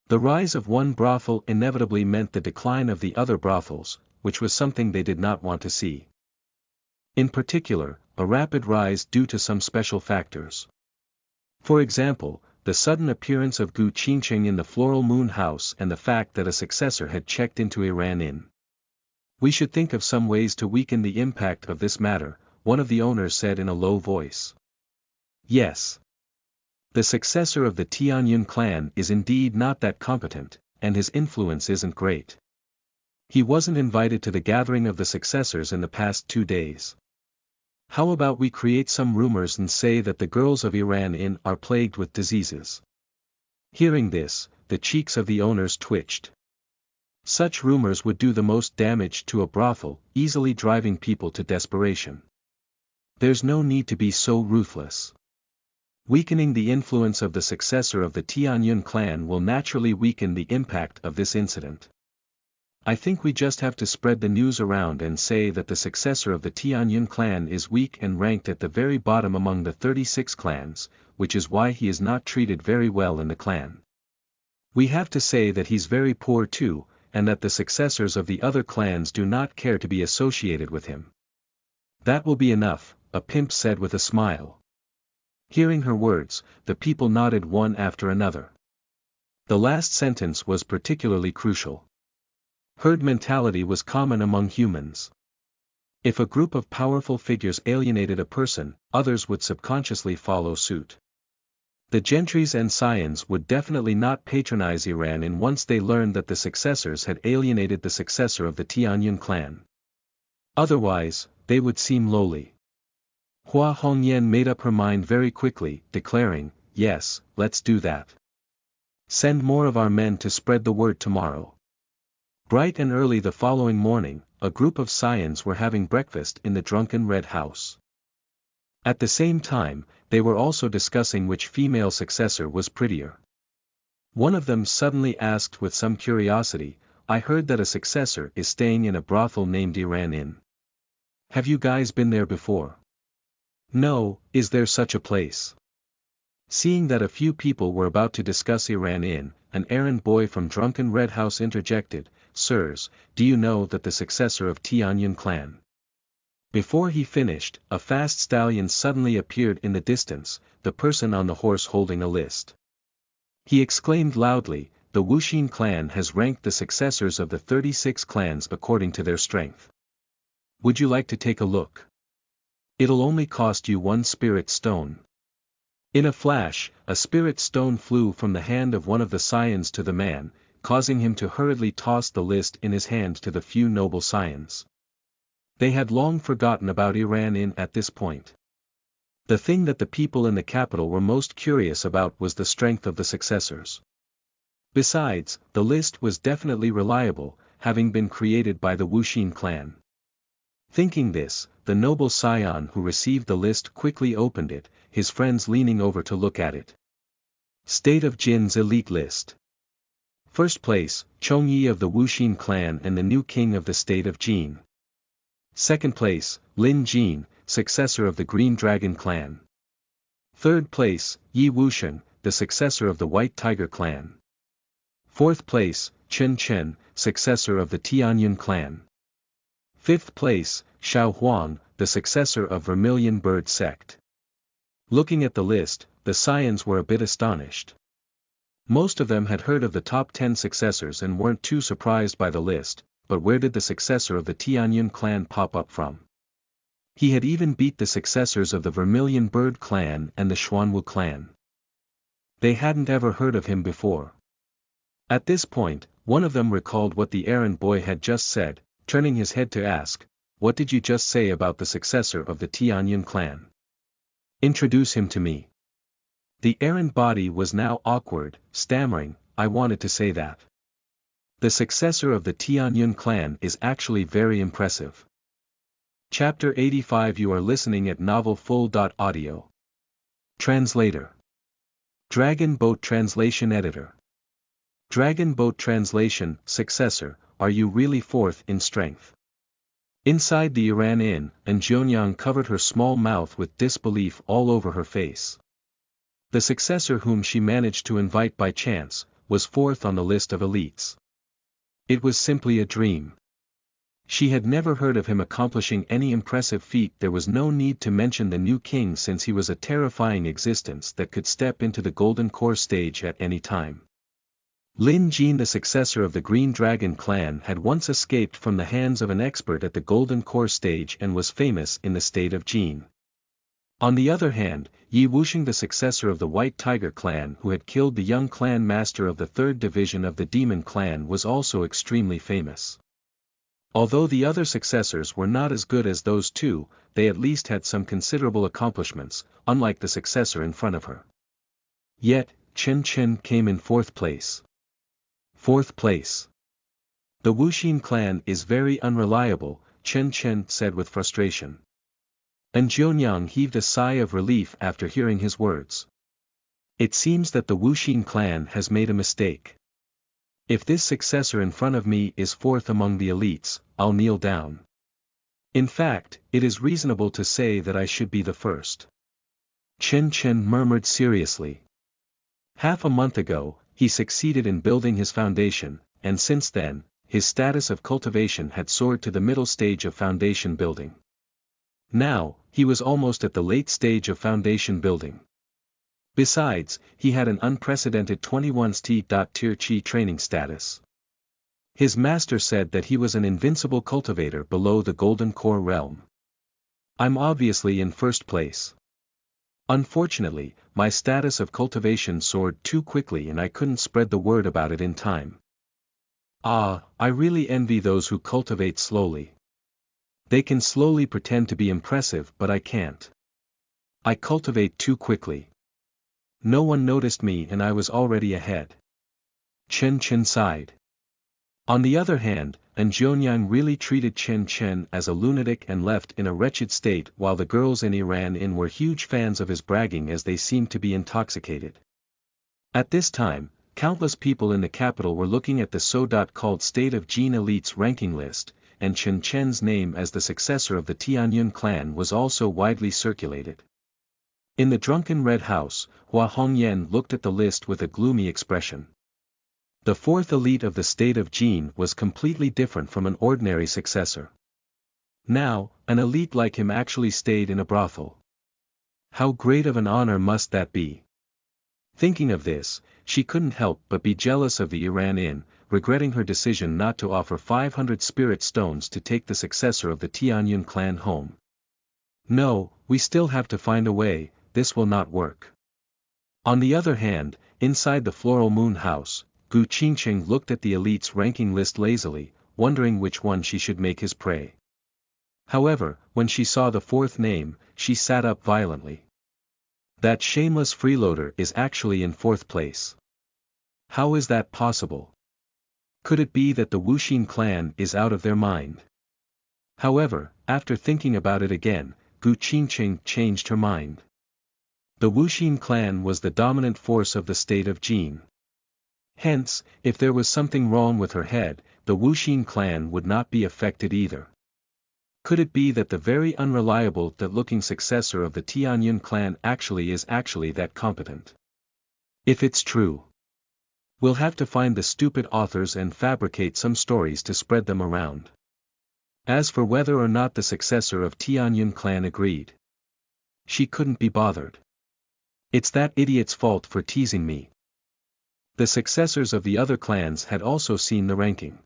Speaker 1: The rise of one brothel inevitably meant the decline of the other brothels, which was something they did not want to see. In particular, a rapid rise due to some special factors. For example, the sudden appearance of Gu Qingqing in the Floral Moon House and the fact that a successor had checked into Iran Inn. We should think of some ways to weaken the impact of this matter, one of the owners said in a low voice. Yes. The successor of the Tianyun clan is indeed not that competent, and his influence isn't great. He wasn't invited to the gathering of the successors in the past 2 days. How about we create some rumors and say that the girls of Iran Inn are plagued with diseases? Hearing this, the cheeks of the owners twitched. Such rumors would do the most damage to a brothel, easily driving people to desperation. There's no need to be so ruthless. Weakening the influence of the successor of the Tianyun clan will naturally weaken the impact of this incident. I think we just have to spread the news around and say that the successor of the Tianyun clan is weak and ranked at the very bottom among the 36 clans, which is why he is not treated very well in the clan. We have to say that he's very poor too, and that the successors of the other clans do not care to be associated with him. That will be enough, a pimp said with a smile. Hearing her words, the people nodded one after another. The last sentence was particularly crucial. Herd mentality was common among humans. If a group of powerful figures alienated a person, others would subconsciously follow suit. The gentries and scions would definitely not patronize Iran once they learned that the successors had alienated the successor of the Tianyun clan. Otherwise, they would seem lowly. Hua Hongyan made up her mind very quickly, declaring, "Yes, let's do that. Send more of our men to spread the word tomorrow." Bright and early the following morning, a group of scions were having breakfast in the drunken Red House. At the same time, they were also discussing which female successor was prettier. One of them suddenly asked with some curiosity, "I heard that a successor is staying in a brothel named Iran Inn. Have you guys been there before?" "No, is there such a place?" Seeing that a few people were about to discuss Iran Inn, an errand boy from drunken Red House interjected, "Sirs, do you know that the successor of Tianyun clan?" Before he finished, a fast stallion suddenly appeared in the distance, the person on the horse holding a list. He exclaimed loudly, "The Wuxia clan has ranked the successors of the 36 clans according to their strength. Would you like to take a look? It'll only cost you 1 spirit stone." In a flash, a spirit stone flew from the hand of one of the scions to the man, causing him to hurriedly toss the list in his hand to the few noble scions. They had long forgotten about Iran Inn at this point. The thing that the people in the capital were most curious about was the strength of the successors. Besides, the list was definitely reliable, having been created by the Wuxia clan. Thinking this, the noble scion who received the list quickly opened it, his friends leaning over to look at it. State of Jin's elite list. First place, Chongyi of the Wuxia clan and the new king of the state of Jin. Second place, Lin Jin, successor of the Green Dragon clan. Third place, Yi Wuxian, the successor of the White Tiger clan. Fourth place, Chen Chen, successor of the Tianyun clan. Fifth place, Xiao Huang, the successor of Vermilion Bird sect. Looking at the list, the scions were a bit astonished. Most of them had heard of the top 10 successors and weren't too surprised by the list, but where did the successor of the Tianyun clan pop up from? He had even beat the successors of the Vermilion Bird clan and the Xuanwu clan. They hadn't ever heard of him before. At this point, one of them recalled what the errand boy had just said, turning his head to ask, "What did you just say about the successor of the Tianyun clan? Introduce him to me." The errand body was now awkward, stammering, "I wanted to say that. The successor of the Tianyun clan is actually very impressive." Chapter 85. You are listening at novelfull.audio. Translator. Dragon Boat Translation Editor. Dragon Boat Translation, Successor, are you really fourth in strength? Inside the Iran Inn, Jionyang covered her small mouth with disbelief all over her face. The successor whom she managed to invite by chance, was fourth on the list of elites. It was simply a dream. She had never heard of him accomplishing any impressive feat. There was no need to mention the new king since he was a terrifying existence that could step into the Golden Core stage at any time. Lin Jin, the successor of the Green Dragon clan, had once escaped from the hands of an expert at the Golden Core stage and was famous in the state of Jin. On the other hand, Yi Wuxian, the successor of the White Tiger clan who had killed the young clan master of the 3rd division of the Demon clan, was also extremely famous. Although the other successors were not as good as those two, they at least had some considerable accomplishments, unlike the successor in front of her. Yet, Chen Chen came in 4th place. 4th place. The Wuxia clan is very unreliable, Chen Chen said with frustration. Jionyang heaved a sigh of relief after hearing his words. It seems that the Wuxia clan has made a mistake. If this successor in front of me is fourth among the elites, I'll kneel down. In fact, it is reasonable to say that I should be the first. Chen Chen murmured seriously. Half a month ago, he succeeded in building his foundation, and since then, his status of cultivation had soared to the middle stage of foundation building. Now, he was almost at the late stage of foundation building. Besides, he had an unprecedented 21st tier training status. His master said that he was an invincible cultivator below the Golden Core realm. I'm obviously in first place. Unfortunately, my status of cultivation soared too quickly and I couldn't spread the word about it in time. Ah, I really envy those who cultivate slowly. They can slowly pretend to be impressive but I can't. I cultivate too quickly. No one noticed me and I was already ahead. Chen Chen sighed. On the other hand, Jianyang really treated Chen Chen as a lunatic and left in a wretched state while the girls in Iran were huge fans of his bragging as they seemed to be intoxicated. At this time, countless people in the capital were looking at the so-called State of Jin Elites ranking list, and Chen Chen's name as the successor of the Tianyun clan was also widely circulated. In the drunken Red House, Hua Hongyan looked at the list with a gloomy expression. The fourth elite of the state of Jin was completely different from an ordinary successor. Now, an elite like him actually stayed in a brothel. How great of an honor must that be? Thinking of this, she couldn't help but be jealous of the Iran, regretting her decision not to offer 500 spirit stones to take the successor of the Tianyun clan home. No, we still have to find a way, this will not work. On the other hand, inside the Floral Moon House, Gu Qingqing looked at the elite's ranking list lazily, wondering which one she should make his prey. However, when she saw the fourth name, she sat up violently. That shameless freeloader is actually in fourth place. How is that possible? Could it be that the Wuxia clan is out of their mind? However, after thinking about it again, Gu Qingqing changed her mind. The Wuxia clan was the dominant force of the state of Jin. Hence, if there was something wrong with her head, the Wuxia clan would not be affected either. Could it be that the very unreliable looking successor of the Tianyun clan is actually that competent? If it's true, we'll have to find the stupid authors and fabricate some stories to spread them around. As for whether or not the successor of Tianyun clan agreed, she couldn't be bothered. It's that idiot's fault for teasing me. The successors of the other clans had also seen the ranking.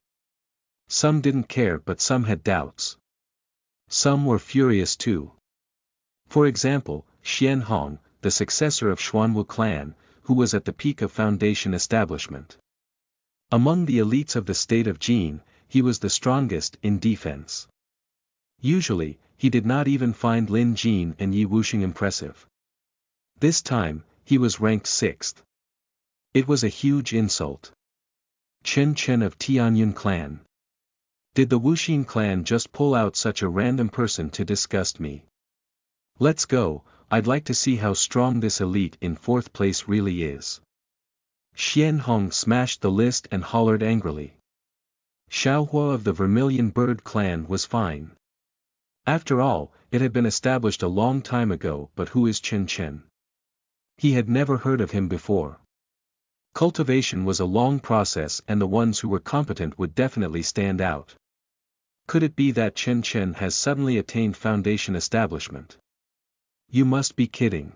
Speaker 1: Some didn't care but some had doubts. Some were furious too. For example, Xian Hong, the successor of Xuanwu clan, who was at the peak of foundation establishment. Among the elites of the state of Jin, he was the strongest in defense. Usually, he did not even find Lin Jin and Yi Wuxing impressive. This time, he was ranked 6th. It was a huge insult. Chen Chen of Tianyun clan. Did the Wuxia clan just pull out such a random person to disgust me? Let's go, I'd like to see how strong this elite in 4th place really is. Xian Hong smashed the list and hollered angrily. Xiaohua of the Vermilion Bird clan was fine. After all, it had been established a long time ago, but who is Chen Chen? He had never heard of him before. Cultivation was a long process and the ones who were competent would definitely stand out. Could it be that Chen Chen has suddenly attained foundation establishment? You must be kidding.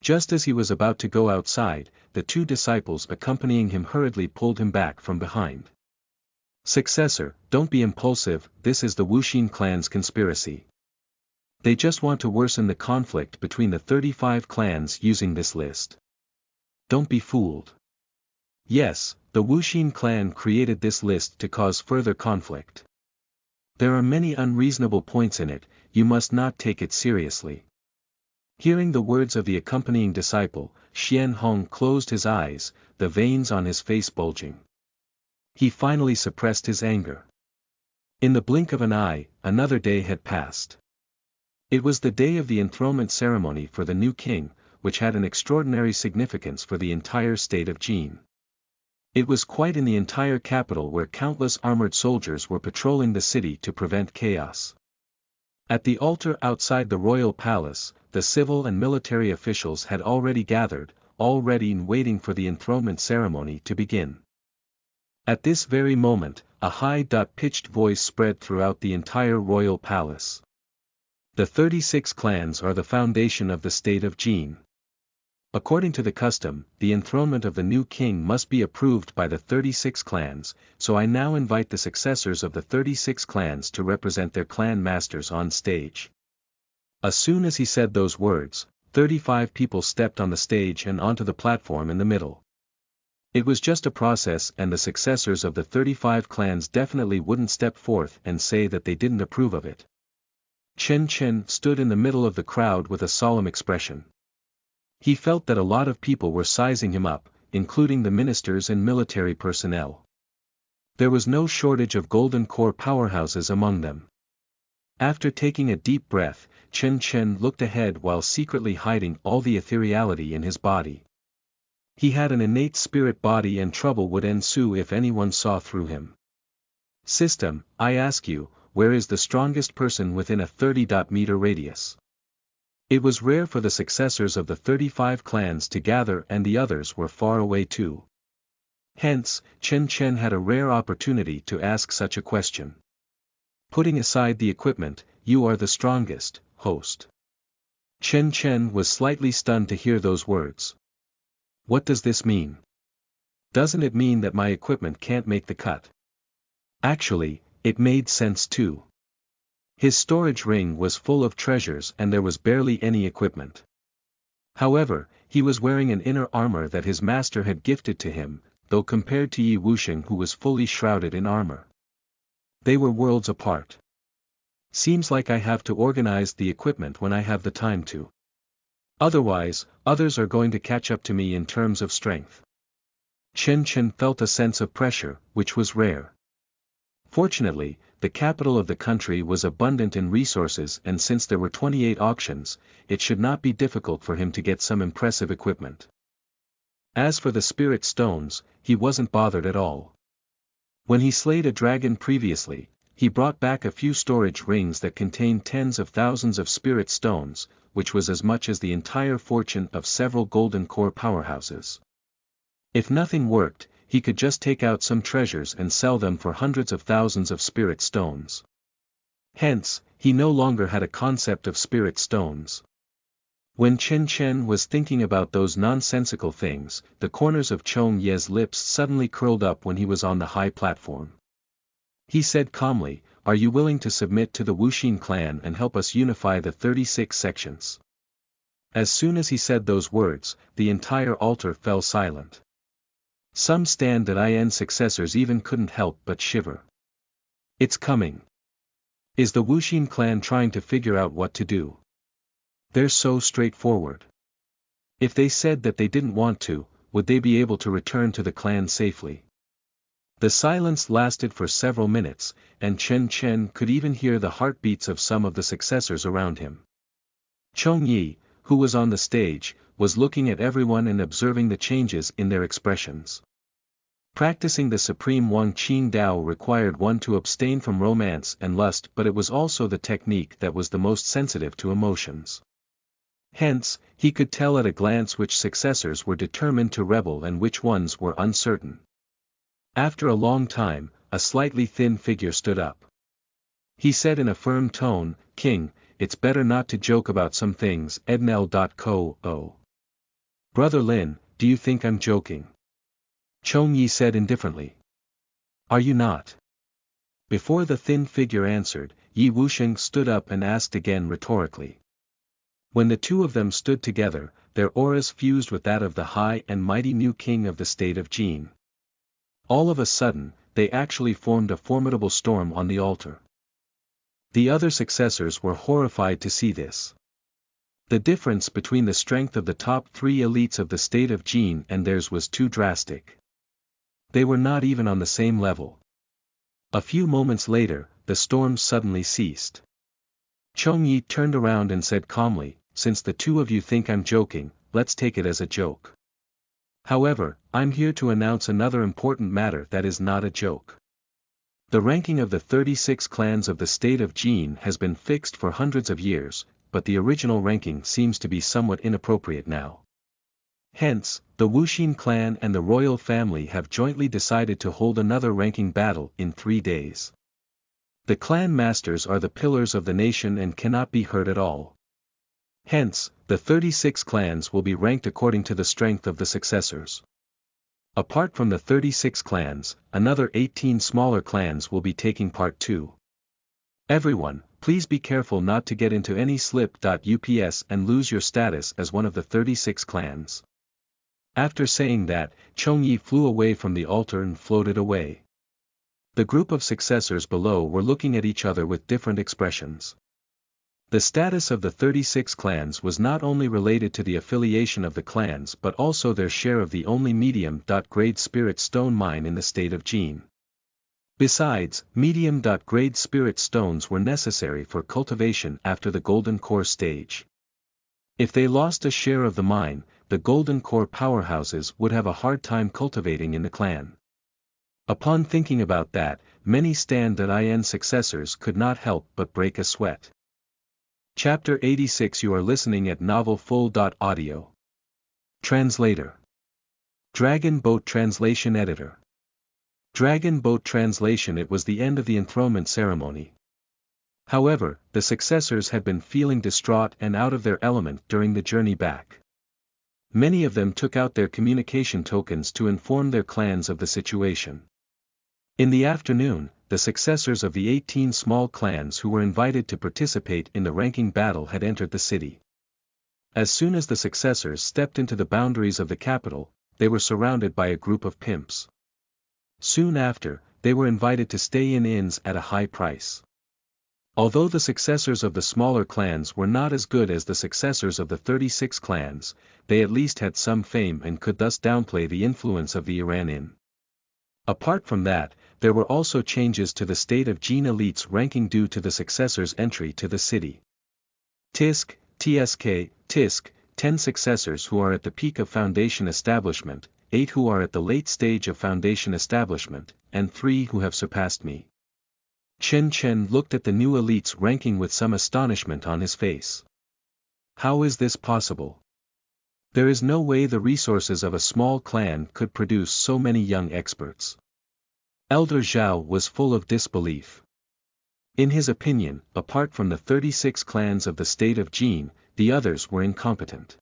Speaker 1: Just as he was about to go outside, the 2 disciples accompanying him hurriedly pulled him back from behind. Successor, don't be impulsive, this is the Wuxia clan's conspiracy. They just want to worsen the conflict between the 35 clans using this list. Don't be fooled. Yes, the Wuxia clan created this list to cause further conflict. There are many unreasonable points in it, you must not take it seriously. Hearing the words of the accompanying disciple, Xian Hong closed his eyes, the veins on his face bulging. He finally suppressed his anger. In the blink of an eye, another day had passed. It was the day of the enthronement ceremony for the new king, which had an extraordinary significance for the entire state of Jin. It was quite in the entire capital where countless armored soldiers were patrolling the city to prevent chaos. At the altar outside the royal palace, the civil and military officials had already gathered, all ready and waiting for the enthronement ceremony to begin. At this very moment, a high-pitched voice spread throughout the entire royal palace. The 36 clans are the foundation of the state of Jin. According to the custom, the enthronement of the new king must be approved by the 36 clans, so I now invite the successors of the 36 clans to represent their clan masters on stage. As soon as he said those words, 35 people stepped on the stage and onto the platform in the middle. It was just a process, and the successors of the 35 clans definitely wouldn't step forth and say that they didn't approve of it. Chen stood in the middle of the crowd with a solemn expression. He felt that a lot of people were sizing him up, including the ministers and military personnel. There was no shortage of golden core powerhouses among them. After taking a deep breath, Chen looked ahead while secretly hiding all the ethereality in his body. He had an innate spirit body, and trouble would ensue if anyone saw through him. System, I ask you, where is the strongest person within a 30-meter radius? It was rare for the successors of the 35 clans to gather, and the others were far away too. Hence, Chen had a rare opportunity to ask such a question. Putting aside the equipment, you are the strongest, host. Chen was slightly stunned to hear those words. What does this mean? Doesn't it mean that my equipment can't make the cut? Actually, it made sense too. His storage ring was full of treasures and there was barely any equipment. However, he was wearing an inner armor that his master had gifted to him, though compared to Yi Wuxia, who was fully shrouded in armor, they were worlds apart. Seems like I have to organize the equipment when I have the time to. Otherwise, others are going to catch up to me in terms of strength. Chen felt a sense of pressure, which was rare. Fortunately, the capital of the country was abundant in resources, and since there were 28 auctions, it should not be difficult for him to get some impressive equipment. As for the spirit stones, he wasn't bothered at all. When he slayed a dragon previously, he brought back a few storage rings that contained tens of thousands of spirit stones, which was as much as the entire fortune of several golden core powerhouses. If nothing worked, he could just take out some treasures and sell them for hundreds of thousands of spirit stones. Hence, he no longer had a concept of spirit stones. When Chen was thinking about those nonsensical things, the corners of Chong Ye's lips suddenly curled up when he was on the high platform. He said calmly, "Are you willing to submit to the Wuxia clan and help us unify the 36 sections?" As soon as he said those words, the entire altar fell silent. Some stand at IN successors even couldn't help but shiver. It's coming. Is the Wuxia clan trying to figure out what to do? They're so straightforward. If they said that they didn't want to, would they be able to return to the clan safely? The silence lasted for several minutes, and Chen could even hear the heartbeats of some of the successors around him. Chong Yi, who was on the stage, was looking at everyone and observing the changes in their expressions. Practicing the supreme Wang Qing Dao required one to abstain from romance and lust, but it was also the technique that was the most sensitive to emotions. Hence, he could tell at a glance which successors were determined to rebel and which ones were uncertain. After a long time, a slightly thin figure stood up. He said in a firm tone, "King, it's better not to joke about some things." Ednel.co. Brother Lin, do you think I'm joking? Chong Yi said indifferently. Are you not? Before the thin figure answered, Yi Wuxia stood up and asked again rhetorically. When the two of them stood together, their auras fused with that of the high and mighty new king of the state of Jin. All of a sudden, they actually formed a formidable storm on the altar. The other successors were horrified to see this. The difference between the strength of the top 3 elites of the state of Jin and theirs was too drastic. They were not even on the same level. A few moments later, the storm suddenly ceased. Chong Yi turned around and said calmly, "Since the two of you think I'm joking, let's take it as a joke. However, I'm here to announce another important matter that is not a joke. The ranking of the 36 clans of the state of Jin has been fixed for hundreds of years, but the original ranking seems to be somewhat inappropriate now. Hence, the Wuxia clan and the royal family have jointly decided to hold another ranking battle in 3 days. The clan masters are the pillars of the nation and cannot be hurt at all. Hence, the 36 clans will be ranked according to the strength of the successors. Apart from the 36 clans, another 18 smaller clans will be taking part too. Everyone, please be careful not to get into any slip-ups and lose your status as one of the 36 clans. After saying that, Chongyi flew away from the altar and floated away. The group of successors below were looking at each other with different expressions. The status of the 36 clans was not only related to the affiliation of the clans but also their share of the only medium-grade spirit stone mine in the state of Jin. Besides, medium-grade spirit stones were necessary for cultivation after the golden core stage. If they lost a share of the mine, the golden core powerhouses would have a hard time cultivating in the clan. Upon thinking about that, many stand-in successors could not help but break a sweat. Chapter 86. You are listening at novelfull.audio. Translator. Dragon Boat Translation Editor. Dragon Boat Translation. It was the end of the enthronement ceremony. However, the successors had been feeling distraught and out of their element during the journey back. Many of them took out their communication tokens to inform their clans of the situation. In the afternoon, the successors of the 18 small clans who were invited to participate in the ranking battle had entered the city. As soon as the successors stepped into the boundaries of the capital, they were surrounded by a group of pimps. Soon after, they were invited to stay in inns at a high price. Although the successors of the smaller clans were not as good as the successors of the 36 clans, they at least had some fame and could thus downplay the influence of the Iran inn. Apart from that, there were also changes to the state of Jin elites ranking due to the successors' entry to the city. Tisk, 10 successors who are at the peak of foundation establishment, 8 who are at the late stage of foundation establishment, and 3 who have surpassed me. Chen looked at the new elites ranking with some astonishment on his face. How is this possible? There is no way the resources of a small clan could produce so many young experts. Elder Zhao was full of disbelief. In his opinion, apart from the 36 clans of the state of Jin, the others were incompetent.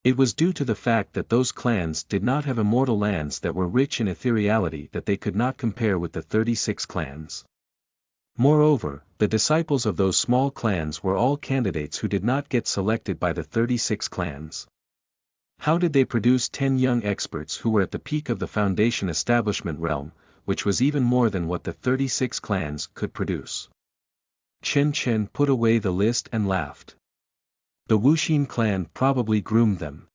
Speaker 1: It was due to the fact that those clans did not have immortal lands that were rich in ethereality that they could not compare with the 36 clans. Moreover, the disciples of those small clans were all candidates who did not get selected by the 36 clans. How did they produce 10 young experts who were at the peak of the foundation establishment realm, which was even more than what the 36 clans could produce? Chen put away the list and laughed. The Wuxia clan probably groomed them.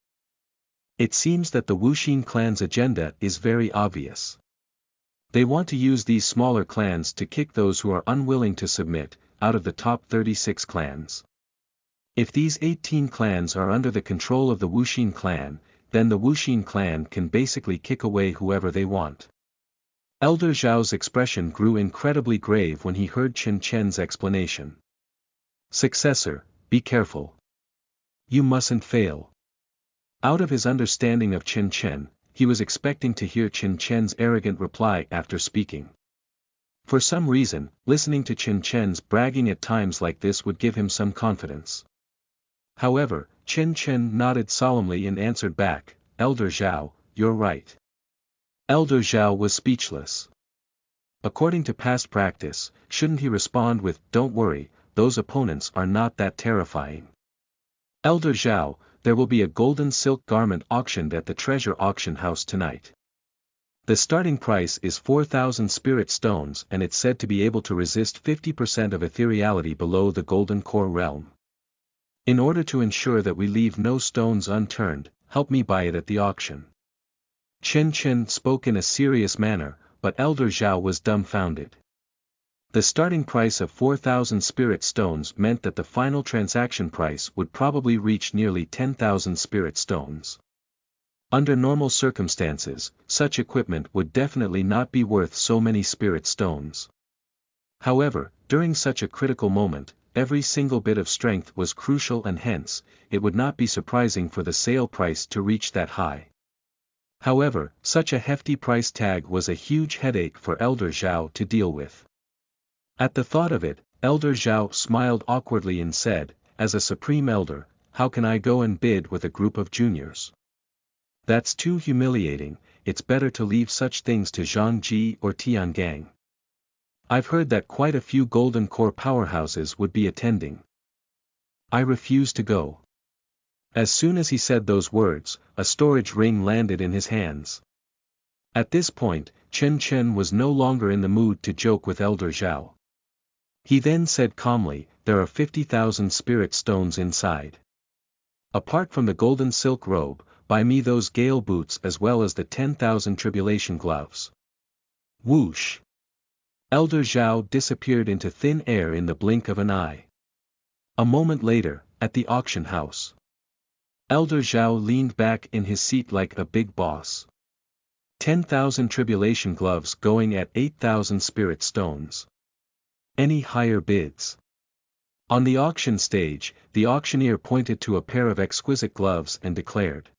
Speaker 1: It seems that the Wuxia clan's agenda is very obvious. They want to use these smaller clans to kick those who are unwilling to submit, out of the top 36 clans. If these 18 clans are under the control of the Wuxia clan, then the Wuxia clan can basically kick away whoever they want. Elder Zhao's expression grew incredibly grave when he heard Chen's explanation. Successor, be careful. You mustn't fail. Out of his understanding of Chen, he was expecting to hear Chen's arrogant reply after speaking. For some reason, listening to Chen's bragging at times like this would give him some confidence. However, Chen nodded solemnly and answered back, Elder Zhao, you're right. Elder Zhao was speechless. According to past practice, shouldn't he respond with, don't worry, those opponents are not that terrifying. Elder Zhao, there will be a golden silk garment auctioned at the treasure auction house tonight. The starting price is 4,000 spirit stones and it's said to be able to resist 50% of ethereality below the golden core realm. In order to ensure that we leave no stones unturned, help me buy it at the auction. Chen spoke in a serious manner, but Elder Zhao was dumbfounded. The starting price of 4,000 spirit stones meant that the final transaction price would probably reach nearly 10,000 spirit stones. Under normal circumstances, such equipment would definitely not be worth so many spirit stones. However, during such a critical moment, every single bit of strength was crucial and hence, it would not be surprising for the sale price to reach that high. However, such a hefty price tag was a huge headache for Elder Zhao to deal with. At the thought of it, Elder Zhao smiled awkwardly and said, as a supreme elder, how can I go and bid with a group of juniors? That's too humiliating, it's better to leave such things to Zhangji or Tiangang. I've heard that quite a few golden core powerhouses would be attending. I refuse to go. As soon as he said those words, a storage ring landed in his hands. At this point, Chen Chen was no longer in the mood to joke with Elder Zhao. He then said calmly, there are 50,000 spirit stones inside. Apart from the golden silk robe, buy me those gale boots as well as the 10,000 tribulation gloves. Whoosh! Elder Zhao disappeared into thin air in the blink of an eye. A moment later, at the auction house, Elder Zhao leaned back in his seat like a big boss. 10,000 tribulation gloves going at 8,000 spirit stones. Any higher bids? On the auction stage, the auctioneer pointed to a pair of exquisite gloves and declared.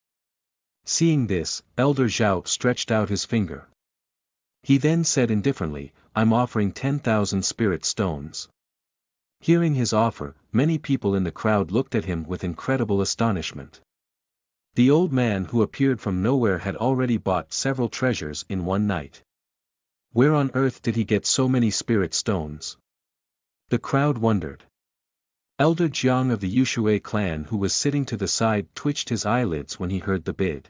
Speaker 1: Seeing this, Elder Zhao stretched out his finger. He then said indifferently, I'm offering 10,000 spirit stones. Hearing his offer, many people in the crowd looked at him with incredible astonishment. The old man who appeared from nowhere had already bought several treasures in one night. Where on earth did he get so many spirit stones? The crowd wondered. Elder Jiang of the Yushui clan who was sitting to the side twitched his eyelids when he heard the bid.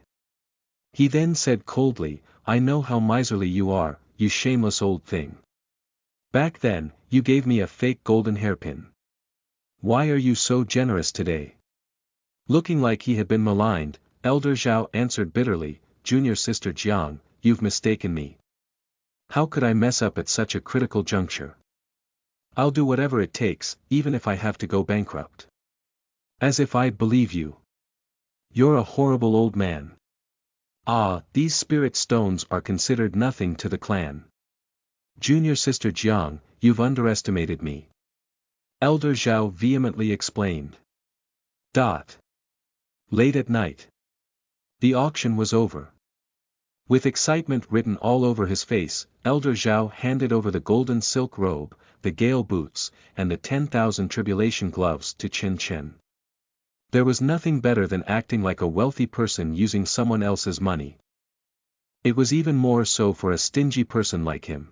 Speaker 1: He then said coldly, I know how miserly you are, you shameless old thing. Back then, you gave me a fake golden hairpin. Why are you so generous today? Looking like he had been maligned, Elder Zhao answered bitterly, Junior Sister Jiang, you've mistaken me. How could I mess up at such a critical juncture? I'll do whatever it takes, even if I have to go bankrupt. As if I'd believe you. You're a horrible old man. Ah, these spirit stones are considered nothing to the clan. Junior Sister Jiang, you've underestimated me. Elder Zhao vehemently explained. Late at night. The auction was over. With excitement written all over his face, Elder Zhao handed over the golden silk robe, the gale boots, and the 10,000 tribulation gloves to Chen Chen. There was nothing better than acting like a wealthy person using someone else's money. It was even more so for a stingy person like him.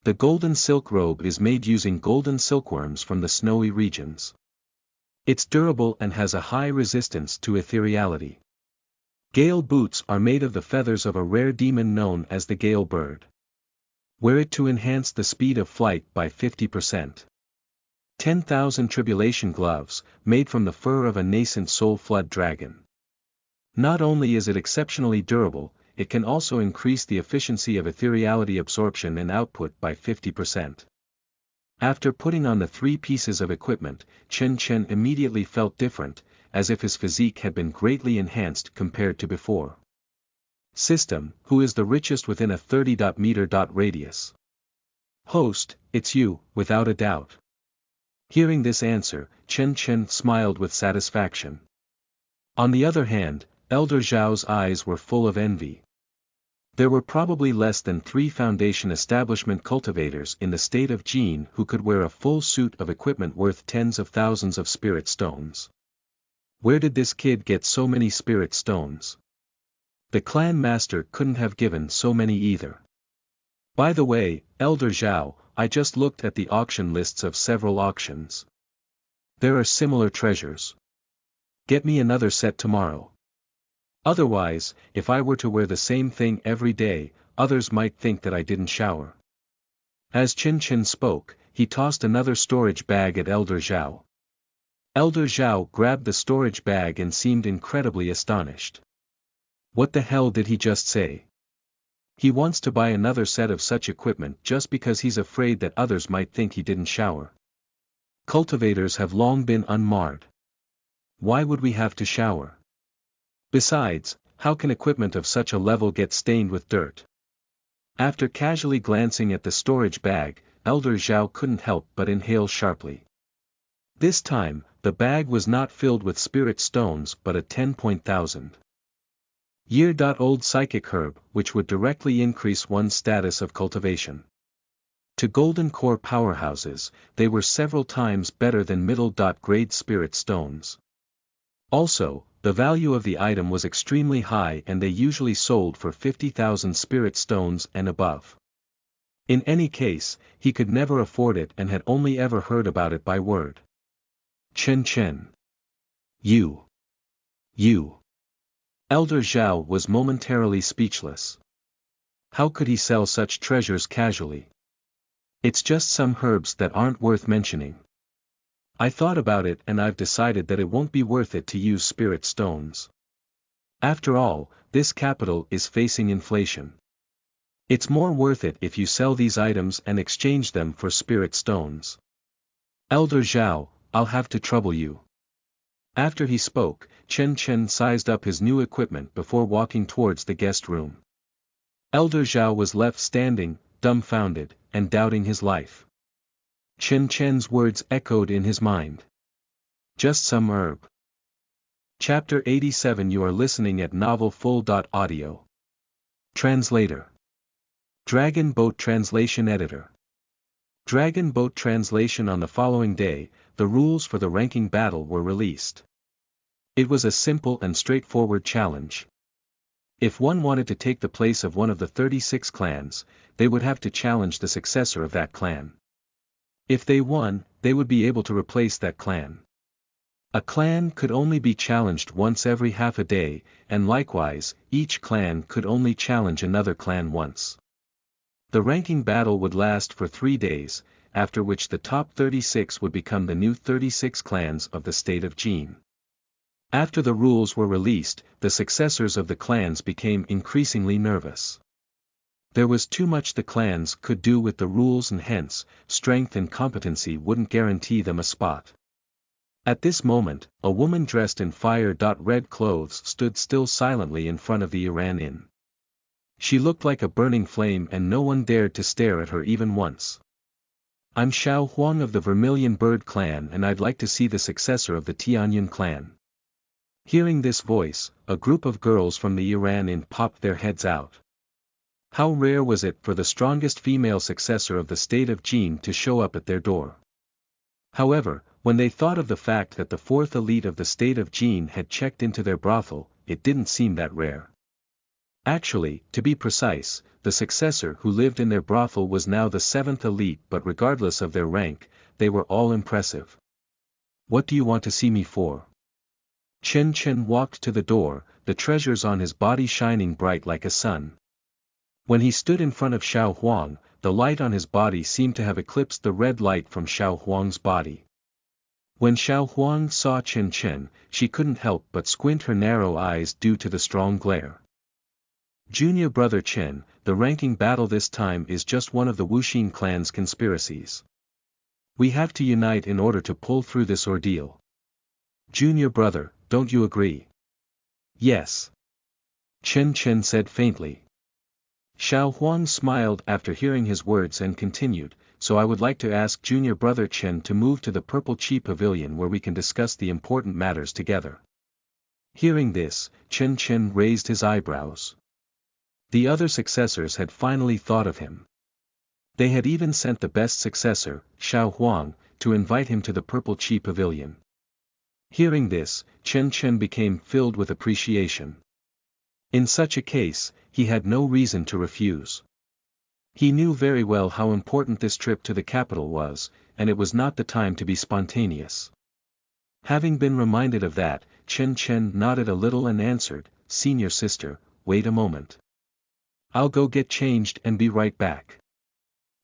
Speaker 1: The golden silk robe is made using golden silkworms from the snowy regions. It's durable and has a high resistance to ethereality. Gale boots are made of the feathers of a rare demon known as the gale bird. Wear it to enhance the speed of flight by 50%. 10,000 tribulation gloves, made from the fur of a nascent soul flood dragon. Not only is it exceptionally durable, it can also increase the efficiency of ethereality absorption and output by 50%. After putting on the 3 pieces of equipment, Chen Chen immediately felt different, as if his physique had been greatly enhanced compared to before. System, who is the richest within a 30-meter radius? Host, it's you, without a doubt. Hearing this answer, Chen Chen smiled with satisfaction. On the other hand, Elder Zhao's eyes were full of envy. There were probably less than 3 foundation establishment cultivators in the state of Jin who could wear a full suit of equipment worth tens of thousands of spirit stones. Where did this kid get so many spirit stones? The clan master couldn't have given so many either. By the way, Elder Zhao, I just looked at the auction lists of several auctions. There are similar treasures. Get me another set tomorrow. Otherwise, if I were to wear the same thing every day, others might think that I didn't shower. As Chen Chen spoke, he tossed another storage bag at Elder Zhao. Elder Zhao grabbed the storage bag and seemed incredibly astonished. What the hell did he just say? He wants to buy another set of such equipment just because he's afraid that others might think he didn't shower. Cultivators have long been unmarred. Why would we have to shower? Besides, how can equipment of such a level get stained with dirt? After casually glancing at the storage bag, Elder Zhao couldn't help but inhale sharply. This time, the bag was not filled with spirit stones but a 10,000 year-old psychic herb which would directly increase one's status of cultivation. To golden core powerhouses, they were several times better than middle-grade spirit stones. Also, the value of the item was extremely high and they usually sold for 50,000 spirit stones and above. In any case, he could never afford it and had only ever heard about it by word. Chen. You. Elder Zhao was momentarily speechless. How could he sell such treasures casually? It's just some herbs that aren't worth mentioning. I thought about it and I've decided that it won't be worth it to use spirit stones. After all, this capital is facing inflation. It's more worth it if you sell these items and exchange them for spirit stones. Elder Zhao, I'll have to trouble you. After he spoke, Chen sized up his new equipment before walking towards the guest room. Elder Zhao was left standing, dumbfounded, and doubting his life. Chen's words echoed in his mind. Just some herb. Chapter 87. You are listening at novelfull.audio. Translator. Dragon Boat Translation Editor. Dragon Boat Translation. On the following day, the rules for the ranking battle were released. It was a simple and straightforward challenge. If one wanted to take the place of one of the 36 clans, they would have to challenge the successor of that clan. If they won, they would be able to replace that clan. A clan could only be challenged once every half a day, and likewise, each clan could only challenge another clan once. The ranking battle would last for 3 days, after which the top 36 would become the new 36 clans of the state of Jin. After the rules were released, the successors of the clans became increasingly nervous. There was too much the clans could do with the rules and hence, strength and competency wouldn't guarantee them a spot. At this moment, a woman dressed in fire-red clothes stood still silently in front of the Iran Inn. She looked like a burning flame and no one dared to stare at her even once. I'm Xiao Huang of the Vermilion Bird clan and I'd like to see the successor of the Tianyun clan. Hearing this voice, a group of girls from the Iran Inn popped their heads out. How rare was it for the strongest female successor of the state of Jin to show up at their door. However, when they thought of the fact that the fourth elite of the state of Jin had checked into their brothel, it didn't seem that rare. Actually, to be precise, the successor who lived in their brothel was now the 7th elite, but regardless of their rank, they were all impressive. What do you want to see me for? Chen walked to the door, the treasures on his body shining bright like a sun. When he stood in front of Xiao Huang, the light on his body seemed to have eclipsed the red light from Xiao Huang's body. When Xiao Huang saw Chen, she couldn't help but squint her narrow eyes due to the strong glare. Junior brother Chen, the ranking battle this time is just one of the Wuxia clan's conspiracies. We have to unite in order to pull through this ordeal. Junior brother, don't you agree? Yes. Chen said faintly. Xiao Huang smiled after hearing his words and continued, so I would like to ask junior brother Chen to move to the Purple Chi Pavilion where we can discuss the important matters together. Hearing this, Chen raised his eyebrows. The other successors had finally thought of him. They had even sent the best successor, Xiao Huang, to invite him to the Purple Chi Pavilion. Hearing this, Chen became filled with appreciation. In such a case, he had no reason to refuse. He knew very well how important this trip to the capital was, and it was not the time to be spontaneous. Having been reminded of that, Chen nodded a little and answered, "Senior sister, wait a moment. I'll go get changed and be right back."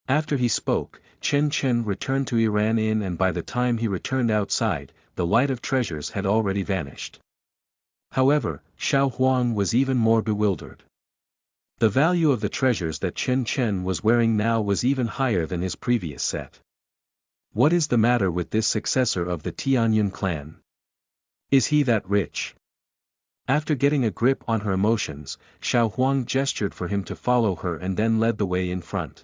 Speaker 1: After he spoke, Chen returned to Iran Inn and by the time he returned outside, the light of treasures had already vanished. However, Xiao Huang was even more bewildered. The value of the treasures that Chen was wearing now was even higher than his previous set. What is the matter with this successor of the Tianyun clan? Is he that rich? After getting a grip on her emotions, Xiao Huang gestured for him to follow her and then led the way in front.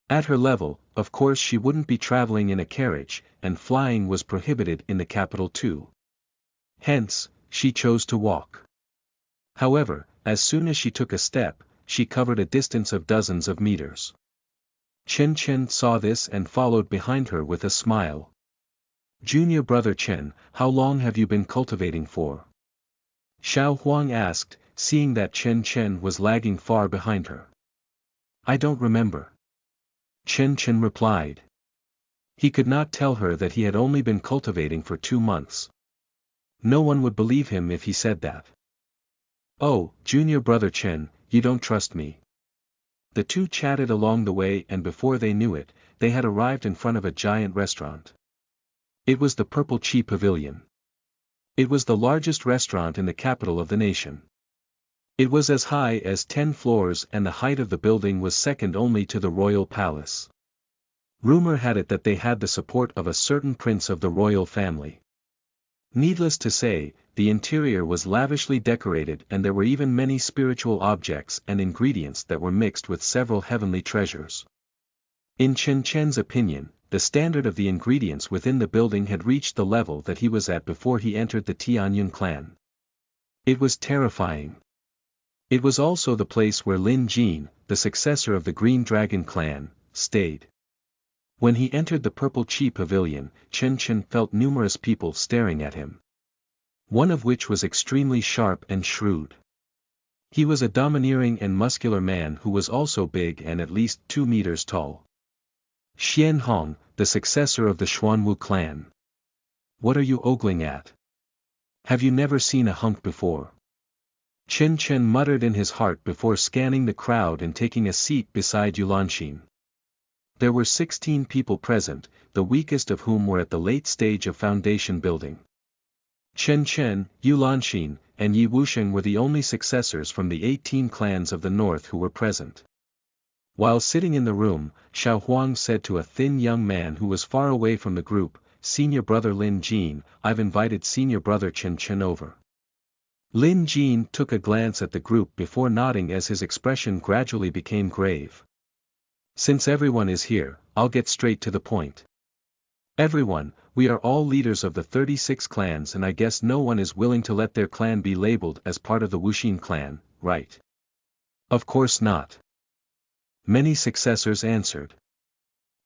Speaker 1: At her level, of course she wouldn't be traveling in a carriage, and flying was prohibited in the capital too. Hence, she chose to walk. However, as soon as she took a step, she covered a distance of dozens of meters. Chen saw this and followed behind her with a smile. Junior brother Chen, how long have you been cultivating for? Xiao Huang asked, seeing that Chen was lagging far behind her. I don't remember. Chen replied. He could not tell her that he had only been cultivating for 2 months. No one would believe him if he said that. Oh, junior brother Chen, you don't trust me. The two chatted along the way, and before they knew it, they had arrived in front of a giant restaurant. It was the Purple Chi Pavilion. It was the largest restaurant in the capital of the nation. It was as high as 10 floors, and the height of the building was second only to the royal palace. Rumor had it that they had the support of a certain prince of the royal family. Needless to say, the interior was lavishly decorated, and there were even many spiritual objects and ingredients that were mixed with several heavenly treasures. In Chen's opinion, the standard of the ingredients within the building had reached the level that he was at before he entered the Tianyun clan. It was terrifying. It was also the place where Lin Jin, the successor of the Green Dragon clan, stayed. When he entered the Purple Chi Pavilion, Chen felt numerous people staring at him. One of which was extremely sharp and shrewd. He was a domineering and muscular man who was also big and at least 2 meters tall. Xian Hong, the successor of the Xuanwu clan. What are you ogling at? Have you never seen a hunk before? Chen muttered in his heart before scanning the crowd and taking a seat beside Yulanxin. There were 16 people present, the weakest of whom were at the late stage of foundation building. Chen, Yulanxin, and Yi Wusheng were the only successors from the 18 clans of the north who were present. While sitting in the room, Xiao Huang said to a thin young man who was far away from the group, Senior brother Lin Jin, I've invited senior brother Chen over. Lin Jin took a glance at the group before nodding as his expression gradually became grave. Since everyone is here, I'll get straight to the point. Everyone, we are all leaders of the 36 clans, and I guess no one is willing to let their clan be labeled as part of the Wuxia clan, right? Of course not. Many successors answered.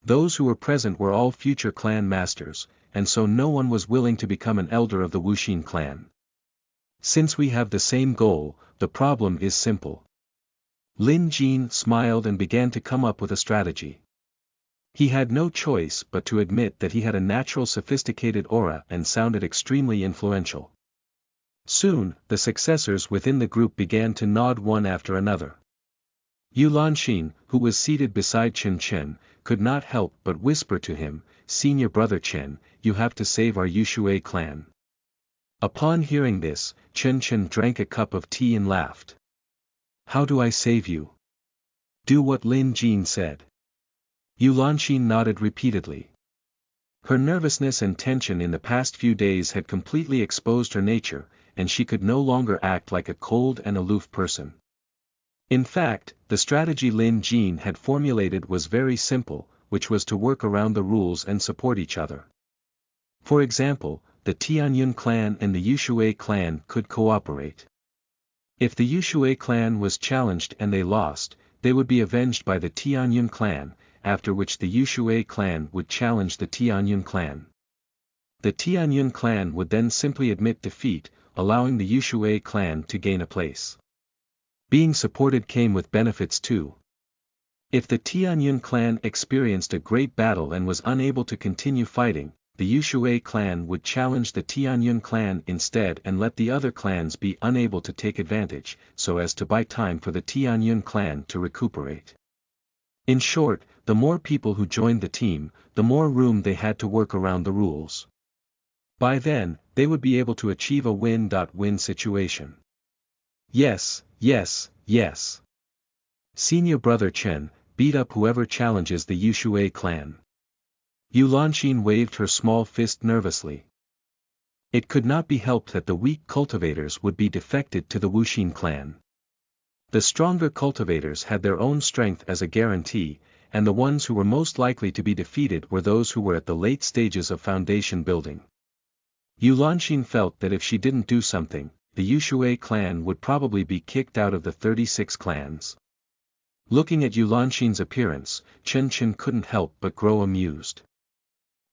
Speaker 1: Those who were present were all future clan masters, and so no one was willing to become an elder of the Wuxia clan. Since we have the same goal, the problem is simple. Lin Jin smiled and began to come up with a strategy. He had no choice but to admit that he had a natural sophisticated aura and sounded extremely influential. Soon, the successors within the group began to nod one after another. Yulanxin, who was seated beside Chen, could not help but whisper to him, Senior brother Chen, you have to save our Yushui clan. Upon hearing this, Chen drank a cup of tea and laughed. How do I save you? Do what Lin Jin said. Yulanxin nodded repeatedly. Her nervousness and tension in the past few days had completely exposed her nature, and she could no longer act like a cold and aloof person. In fact, the strategy Lin Jin had formulated was very simple, which was to work around the rules and support each other. For example, the Tianyun clan and the Yushui clan could cooperate. If the Yushui clan was challenged and they lost, they would be avenged by the Tianyun clan, after which the Yushui clan would challenge the Tianyun clan. The Tianyun clan would then simply admit defeat, allowing the Yushui clan to gain a place. Being supported came with benefits too. If the Tianyun clan experienced a great battle and was unable to continue fighting, the Yushui clan would challenge the Tianyun clan instead and let the other clans be unable to take advantage, so as to buy time for the Tianyun clan to recuperate. In short, the more people who joined the team, the more room they had to work around the rules. By then, they would be able to achieve a win-win situation. Yes. Senior brother Chen, beat up whoever challenges the Yushui clan. Yulanxin waved her small fist nervously. It could not be helped that the weak cultivators would be defected to the Wuxia clan. The stronger cultivators had their own strength as a guarantee, and the ones who were most likely to be defeated were those who were at the late stages of foundation building. Yulanxin felt that if she didn't do something, the Yushui clan would probably be kicked out of the 36 clans. Looking at Yulanxin's appearance, Chen couldn't help but grow amused.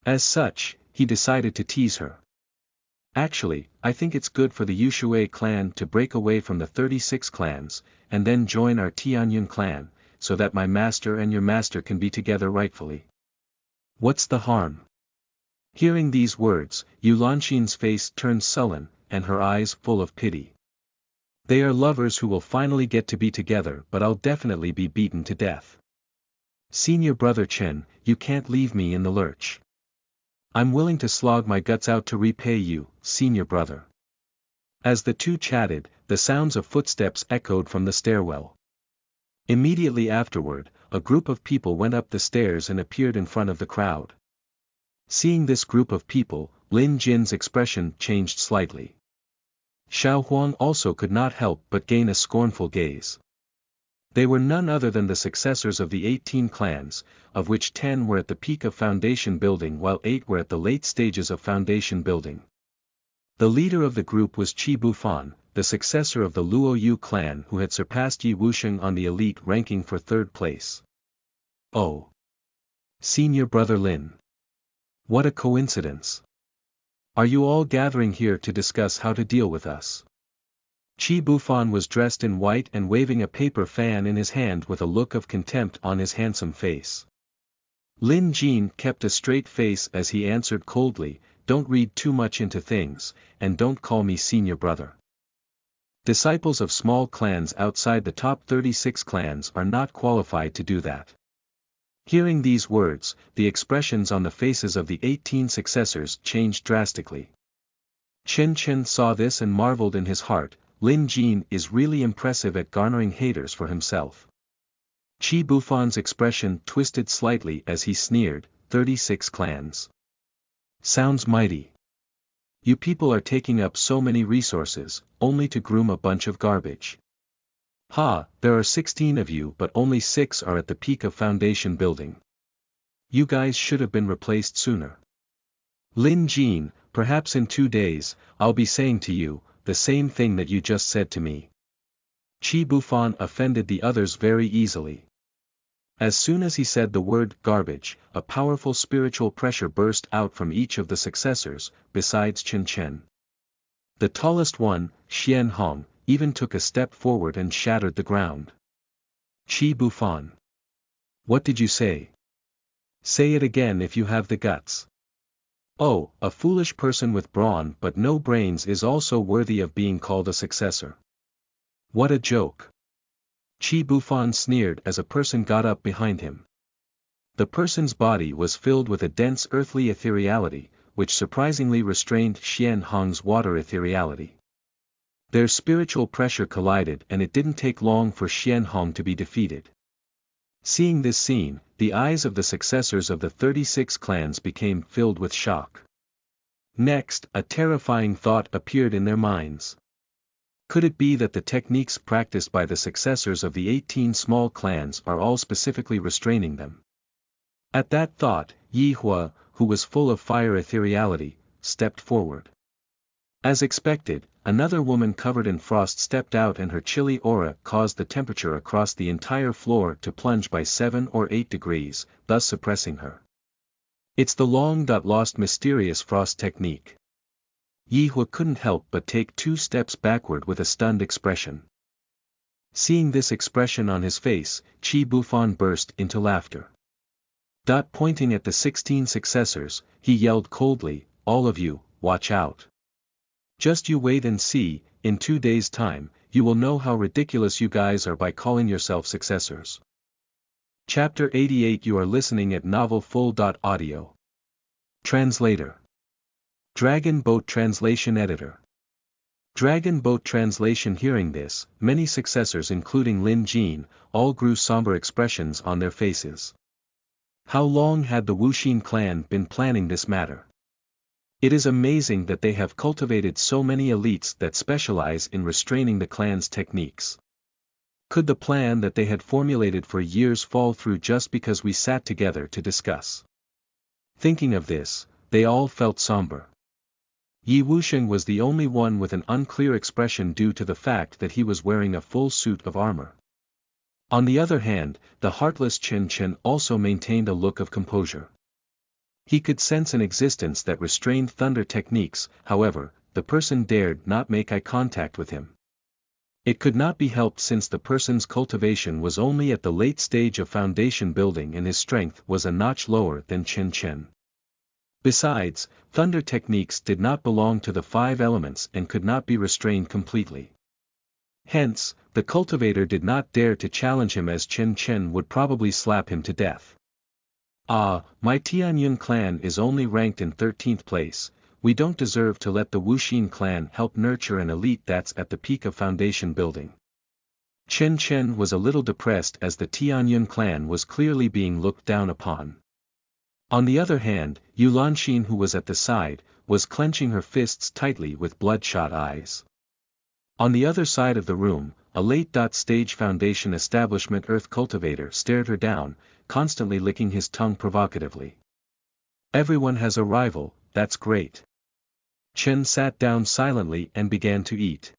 Speaker 1: As such, he decided to tease her. Actually, I think it's good for the Yushui clan to break away from the 36 clans, and then join our Tianyun clan, so that my master and your master can be together rightfully. What's the harm? Hearing these words, Yulanxin's face turned sullen, and her eyes full of pity. They are lovers who will finally get to be together, but I'll definitely be beaten to death. Senior brother Chen, you can't leave me in the lurch. I'm willing to slog my guts out to repay you, senior brother. As the two chatted, the sounds of footsteps echoed from the stairwell. Immediately afterward, a group of people went up the stairs and appeared in front of the crowd. Seeing this group of people, Lin Jin's expression changed slightly. Xiao Huang also could not help but gain a scornful gaze. They were none other than the successors of the 18 clans, of which 10 were at the peak of foundation building while 8 were at the late stages of foundation building. The leader of the group was Qi Bufan, the successor of the Luoyu clan who had surpassed Yi Wuxiang on the elite ranking for 3rd place. Oh! Senior brother Lin. What a coincidence! Are you all gathering here to discuss how to deal with us? Qi Bufan was dressed in white and waving a paper fan in his hand with a look of contempt on his handsome face. Lin Jin kept a straight face as he answered coldly, "Don't read too much into things, and don't call me senior brother. Disciples of small clans outside the top 36 clans are not qualified to do that." Hearing these words, the expressions on the faces of the 18 successors changed drastically. Chen Chen saw this and marveled in his heart, Lin Jin is really impressive at garnering haters for himself. Qi Bufan's expression twisted slightly as he sneered, 36 clans. Sounds mighty. You people are taking up so many resources, only to groom a bunch of garbage. Ha, there are 16 of you but only 6 are at the peak of foundation building. You guys should have been replaced sooner. Lin Jin, perhaps in 2 days, I'll be saying to you, the same thing that you just said to me. Qi Bufan offended the others very easily. As soon as he said the word garbage, a powerful spiritual pressure burst out from each of the successors, besides Chen Chen. The tallest one, Xian Hong, even took a step forward and shattered the ground. Qi Bufan. What did you say? Say it again if you have the guts. Oh, a foolish person with brawn but no brains is also worthy of being called a successor. What a joke. Qi Bufan sneered as a person got up behind him. The person's body was filled with a dense earthly ethereality, which surprisingly restrained Xian Hong's water ethereality. Their spiritual pressure collided and it didn't take long for Xian Hong to be defeated. Seeing this scene, the eyes of the successors of the 36 clans became filled with shock. Next, a terrifying thought appeared in their minds. Could it be that the techniques practiced by the successors of the 18 small clans are all specifically restraining them? At that thought, Yi Hua, who was full of fire ethereality, stepped forward. As expected, another woman covered in frost stepped out and her chilly aura caused the temperature across the entire floor to plunge by 7 or 8 degrees, thus suppressing her. It's the long-lost mysterious frost technique. Yi Hua couldn't help but take 2 steps backward with a stunned expression. Seeing this expression on his face, Qi Bufan burst into laughter. Pointing at the 16 successors, he yelled coldly, "All of you, watch out. Just you wait and see, in 2 days' time, you will know how ridiculous you guys are by calling yourself successors." Chapter 88. You are listening at novelfull.audio. Translator. Dragon Boat Translation Editor. Dragon Boat Translation. Hearing this, many successors including Lin Jin, all grew somber expressions on their faces. How long had the Wuxia clan been planning this matter? It is amazing that they have cultivated so many elites that specialize in restraining the clan's techniques. Could the plan that they had formulated for years fall through just because we sat together to discuss? Thinking of this, they all felt somber. Yi Wuxiang was the only one with an unclear expression due to the fact that he was wearing a full suit of armor. On the other hand, the heartless Chen Chen also maintained a look of composure. He could sense an existence that restrained thunder techniques, however, the person dared not make eye contact with him. It could not be helped since the person's cultivation was only at the late stage of foundation building and his strength was a notch lower than Xianxia. Besides, thunder techniques did not belong to the five elements and could not be restrained completely. Hence, the cultivator did not dare to challenge him as Xianxia would probably slap him to death. "Ah, my Tianyun clan is only ranked in 13th place, we don't deserve to let the Wuxia clan help nurture an elite that's at the peak of foundation building." Xianxia was a little depressed as the Tianyun clan was clearly being looked down upon. On the other hand, Yulanxin, who was at the side, was clenching her fists tightly with bloodshot eyes. On the other side of the room, a late-stage foundation establishment earth cultivator stared her down, constantly licking his tongue provocatively. "Everyone has a rival, that's great." Chen sat down silently and began to eat.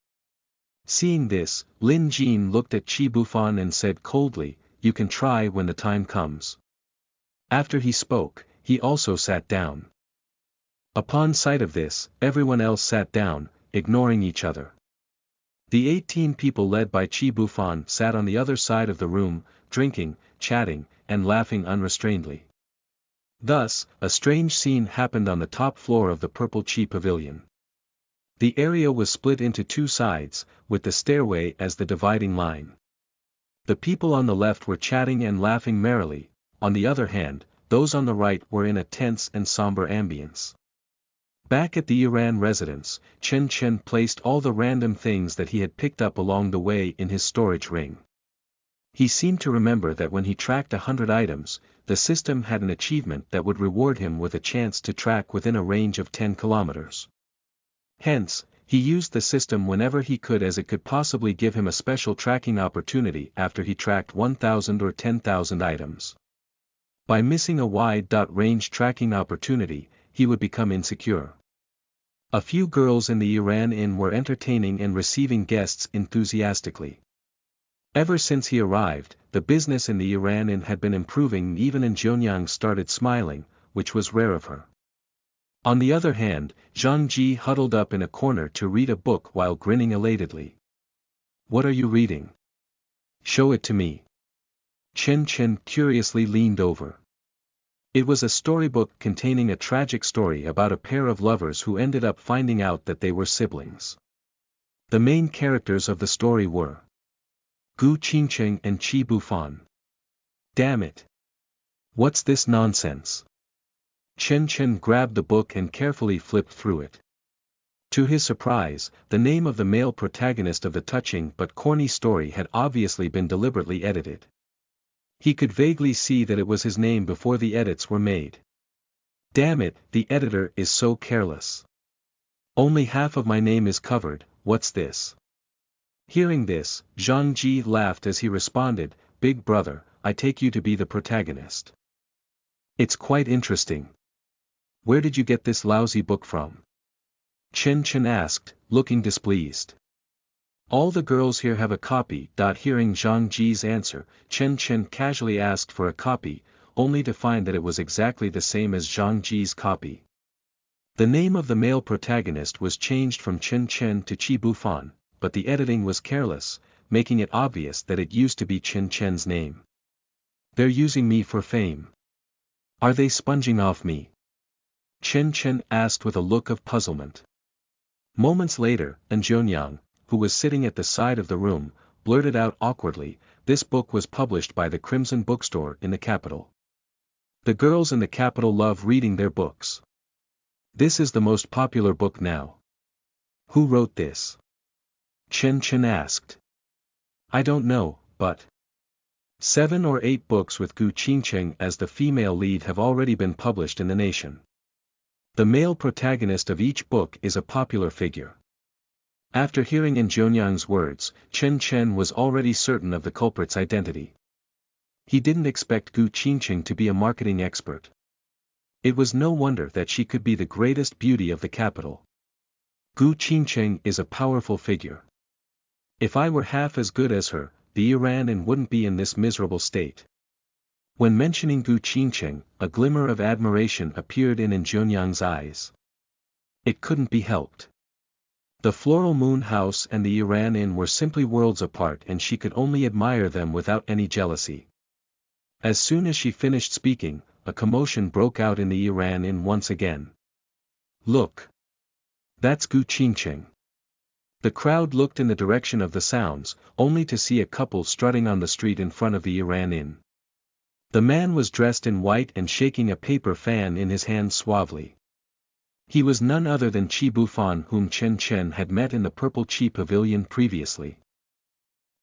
Speaker 1: Seeing this, Lin Jin looked at Qi Bufan and said coldly, "You can try when the time comes." After he spoke, he also sat down. Upon sight of this, everyone else sat down, ignoring each other. The 18 people led by Qi Bufan sat on the other side of the room, drinking, chatting, and laughing unrestrainedly. Thus, a strange scene happened on the top floor of the Purple Qi Pavilion. The area was split into two sides, with the stairway as the dividing line. The people on the left were chatting and laughing merrily, on the other hand, those on the right were in a tense and somber ambience. Back at the Iran residence, Chen placed all the random things that he had picked up along the way in his storage ring. He seemed to remember that when he tracked 100 items, the system had an achievement that would reward him with a chance to track within a range of 10 kilometers. Hence, he used the system whenever he could as it could possibly give him a special tracking opportunity after he tracked 1,000 or 10,000 items. By missing a wide-range tracking opportunity, he would become insecure. A few girls in the Iran Inn were entertaining and receiving guests enthusiastically. Ever since he arrived, the business in the Iran Inn had been improving. Even in Zhonyang started smiling, which was rare of her. On the other hand, Zhang Ji huddled up in a corner to read a book while grinning elatedly. "What are you reading? Show it to me." Chen curiously leaned over. It was a storybook containing a tragic story about a pair of lovers who ended up finding out that they were siblings. The main characters of the story were Gu Qingcheng and Qi Bufan. "Damn it! What's this nonsense?" Chen grabbed the book and carefully flipped through it. To his surprise, the name of the male protagonist of the touching but corny story had obviously been deliberately edited. He could vaguely see that it was his name before the edits were made. "Damn it, the editor is so careless. Only half of my name is covered, what's this?" Hearing this, Zhang Ji laughed as he responded, "Big brother, I take you to be the protagonist. It's quite interesting. Where did you get this lousy book from?" Chen asked, looking displeased. "All the girls here have a copy." Hearing Zhang Ji's answer, Chen casually asked for a copy, only to find that it was exactly the same as Zhang Ji's copy. The name of the male protagonist was changed from Chen to Qi Bufan, but the editing was careless, making it obvious that it used to be Chen's name. "They're using me for fame. Are they sponging off me?" Chen asked with a look of puzzlement. Moments later, Zhonyang, who was sitting at the side of the room, blurted out awkwardly, "This book was published by the Crimson Bookstore in the capital. The girls in the capital love reading their books. This is the most popular book now." "Who wrote this?" Chen asked. "I don't know, but 7 or 8 books with Gu Qingcheng as the female lead have already been published in the nation. The male protagonist of each book is a popular figure." After hearing Zhonyang's words, Chen was already certain of the culprit's identity. He didn't expect Gu Qingcheng to be a marketing expert. It was no wonder that she could be the greatest beauty of the capital. Gu Qingcheng is a powerful figure. If I were half as good as her, the Iran and wouldn't be in this miserable state. When mentioning Gu Qingcheng, a glimmer of admiration appeared in Zhonyang's eyes. It couldn't be helped. The Floral Moon House and the Iran Inn were simply worlds apart, and she could only admire them without any jealousy. As soon as she finished speaking, a commotion broke out in the Iran Inn once again. "Look! That's Gu Qingcheng." The crowd looked in the direction of the sounds, only to see a couple strutting on the street in front of the Iran Inn. The man was dressed in white and shaking a paper fan in his hand suavely. He was none other than Qi Bufan, whom Chen Chen had met in the Purple Qi Pavilion previously.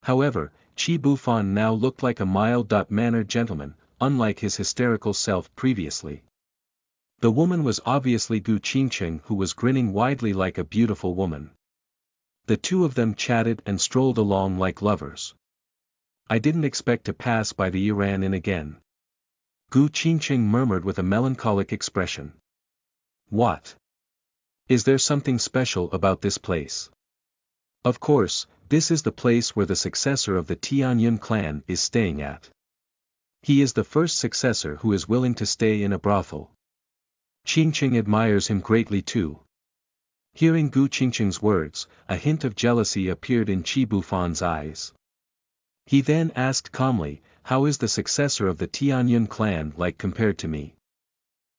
Speaker 1: However, Qi Bufan now looked like a mild-mannered gentleman, unlike his hysterical self previously. The woman was obviously Gu Qingcheng, who was grinning widely like a beautiful woman. The two of them chatted and strolled along like lovers. "I didn't expect to pass by the Iran Inn again," Gu Qingcheng murmured with a melancholic expression. "What? Is there something special about this place?" "Of course, this is the place where the successor of the Tianyun clan is staying at. He is the first successor who is willing to stay in a brothel. Qingcheng admires him greatly too." Hearing Gu Qingcheng's words, a hint of jealousy appeared in Qi Bufan's eyes. He then asked calmly, "How is the successor of the Tianyun clan like compared to me?"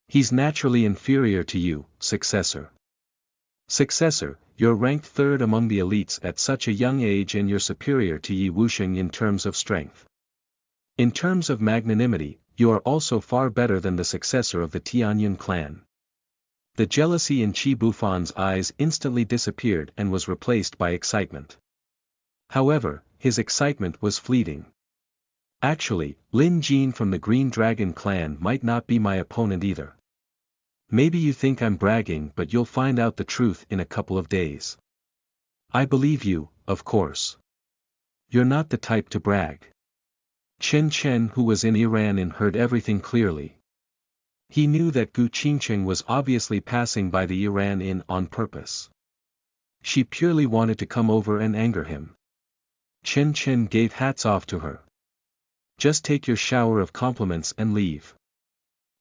Speaker 1: "He's naturally inferior to you, successor." "Successor, you're ranked third among the elites at such a young age, and you're superior to Yi Wuxing in terms of strength. In terms of magnanimity, you are also far better than the successor of the Tianyun clan." The jealousy in Qi Bufan's eyes instantly disappeared and was replaced by excitement. However, his excitement was fleeting. "Actually, Lin Jin from the Green Dragon clan might not be my opponent either. Maybe you think I'm bragging, but you'll find out the truth in a couple of days." "I believe you, of course. You're not the type to brag." Chen Chen, who was in Iran and heard everything clearly. He knew that Gu Qingcheng was obviously passing by the Iran Inn on purpose. She purely wanted to come over and anger him. Chen Chen gave hats off to her. "Just take your shower of compliments and leave.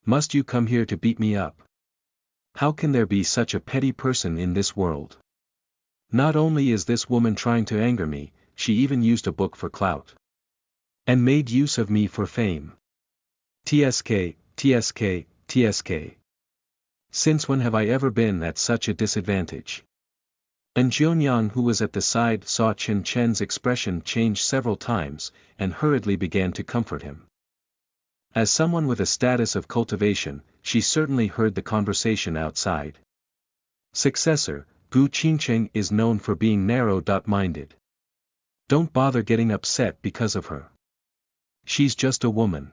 Speaker 1: Must you come here to beat me up? How can there be such a petty person in this world? Not only is this woman trying to anger me, she even used a book for clout. And made use of me for fame. TSK, TSK, TSK. Since when have I ever been at such a disadvantage?" And Zhonyang, who was at the side, saw Chen Chen's expression change several times, and hurriedly began to comfort him. As someone with a status of cultivation, she certainly heard the conversation outside. "Successor, Gu Qingcheng is known for being narrow-minded. Don't bother getting upset because of her. She's just a woman."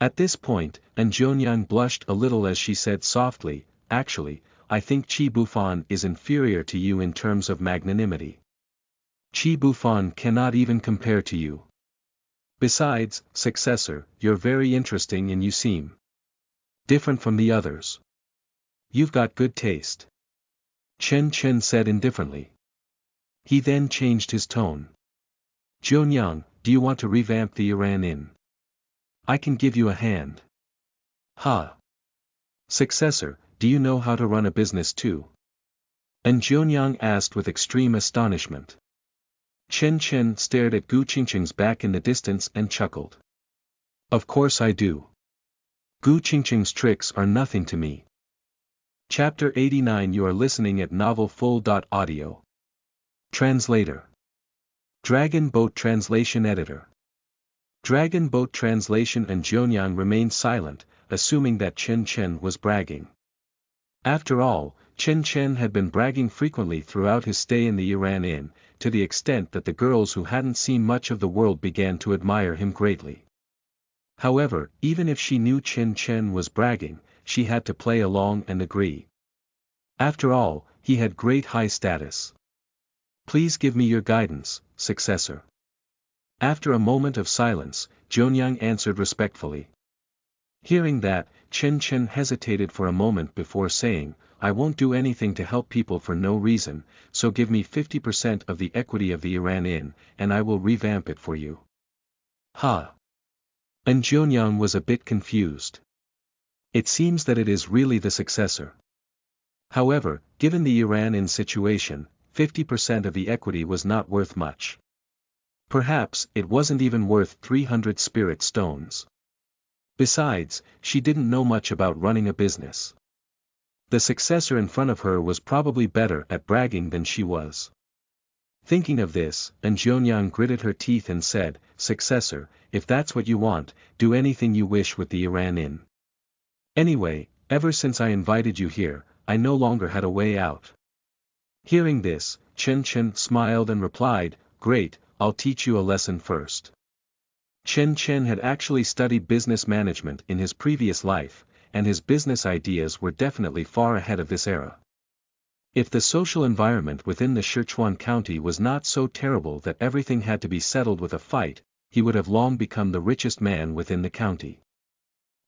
Speaker 1: At this point, Zhonyang blushed a little as she said softly, "Actually, I think Qi Bufan is inferior to you in terms of magnanimity. Qi Bufan cannot even compare to you. Besides, successor, you're very interesting and you seem different from the others. You've got good taste." Chen Chen said indifferently. He then changed his tone. "Zhonyang, do you want to revamp the Iran Inn? I can give you a hand." "Ha! Successor, do you know how to run a business too?" Zhonyang asked with extreme astonishment. Chen Chen stared at Gu Qingcheng's back in the distance and chuckled. "Of course I do. Gu Qingcheng's tricks are nothing to me." Chapter 89. You are listening at novelfull.audio. Translator. Dragon Boat Translation Editor. Dragon Boat Translation. And Zhonyang remained silent, assuming that Chen Chen was bragging. After all, Chen Chen had been bragging frequently throughout his stay in the Iran Inn, to the extent that the girls who hadn't seen much of the world began to admire him greatly. However, even if she knew Chen Chen was bragging, she had to play along and agree. After all, he had great high status. "Please give me your guidance, successor." After a moment of silence, Zhonyang answered respectfully. Hearing that, Chen Chen hesitated for a moment before saying, "I won't do anything to help people for no reason, so give me 50% of the equity of the Iran Inn, and I will revamp it for you." "Ha! And Jionyang was a bit confused. It seems that it is really the successor. However, given the Iran-in situation, 50% of the equity was not worth much. Perhaps it wasn't even worth 300 spirit stones. Besides, she didn't know much about running a business. The successor in front of her was probably better at bragging than she was. Thinking of this, and Jionyang gritted her teeth and said, "Successor, if that's what you want, do anything you wish with the Iran-in. Anyway, ever since I invited you here, I no longer had a way out." Hearing this, Chen Chen smiled and replied, "Great, I'll teach you a lesson first." Chen Chen had actually studied business management in his previous life, and his business ideas were definitely far ahead of this era. If the social environment within the Sichuan county was not so terrible that everything had to be settled with a fight, he would have long become the richest man within the county.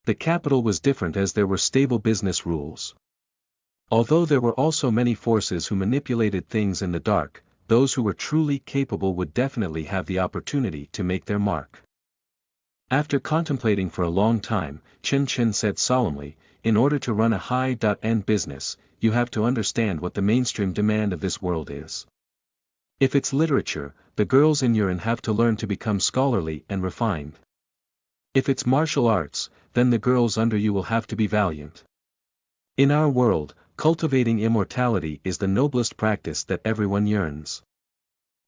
Speaker 1: The capital was different as there were stable business rules. Although there were also many forces who manipulated things in the dark, those who were truly capable would definitely have the opportunity to make their mark. After contemplating for a long time, Chen Chen said solemnly, "In order to run a high-end business, you have to understand what the mainstream demand of this world is. If it's literature, the girls in Yuan have to learn to become scholarly and refined. If it's martial arts, then the girls under you will have to be valiant. In our world, cultivating immortality is the noblest practice that everyone yearns."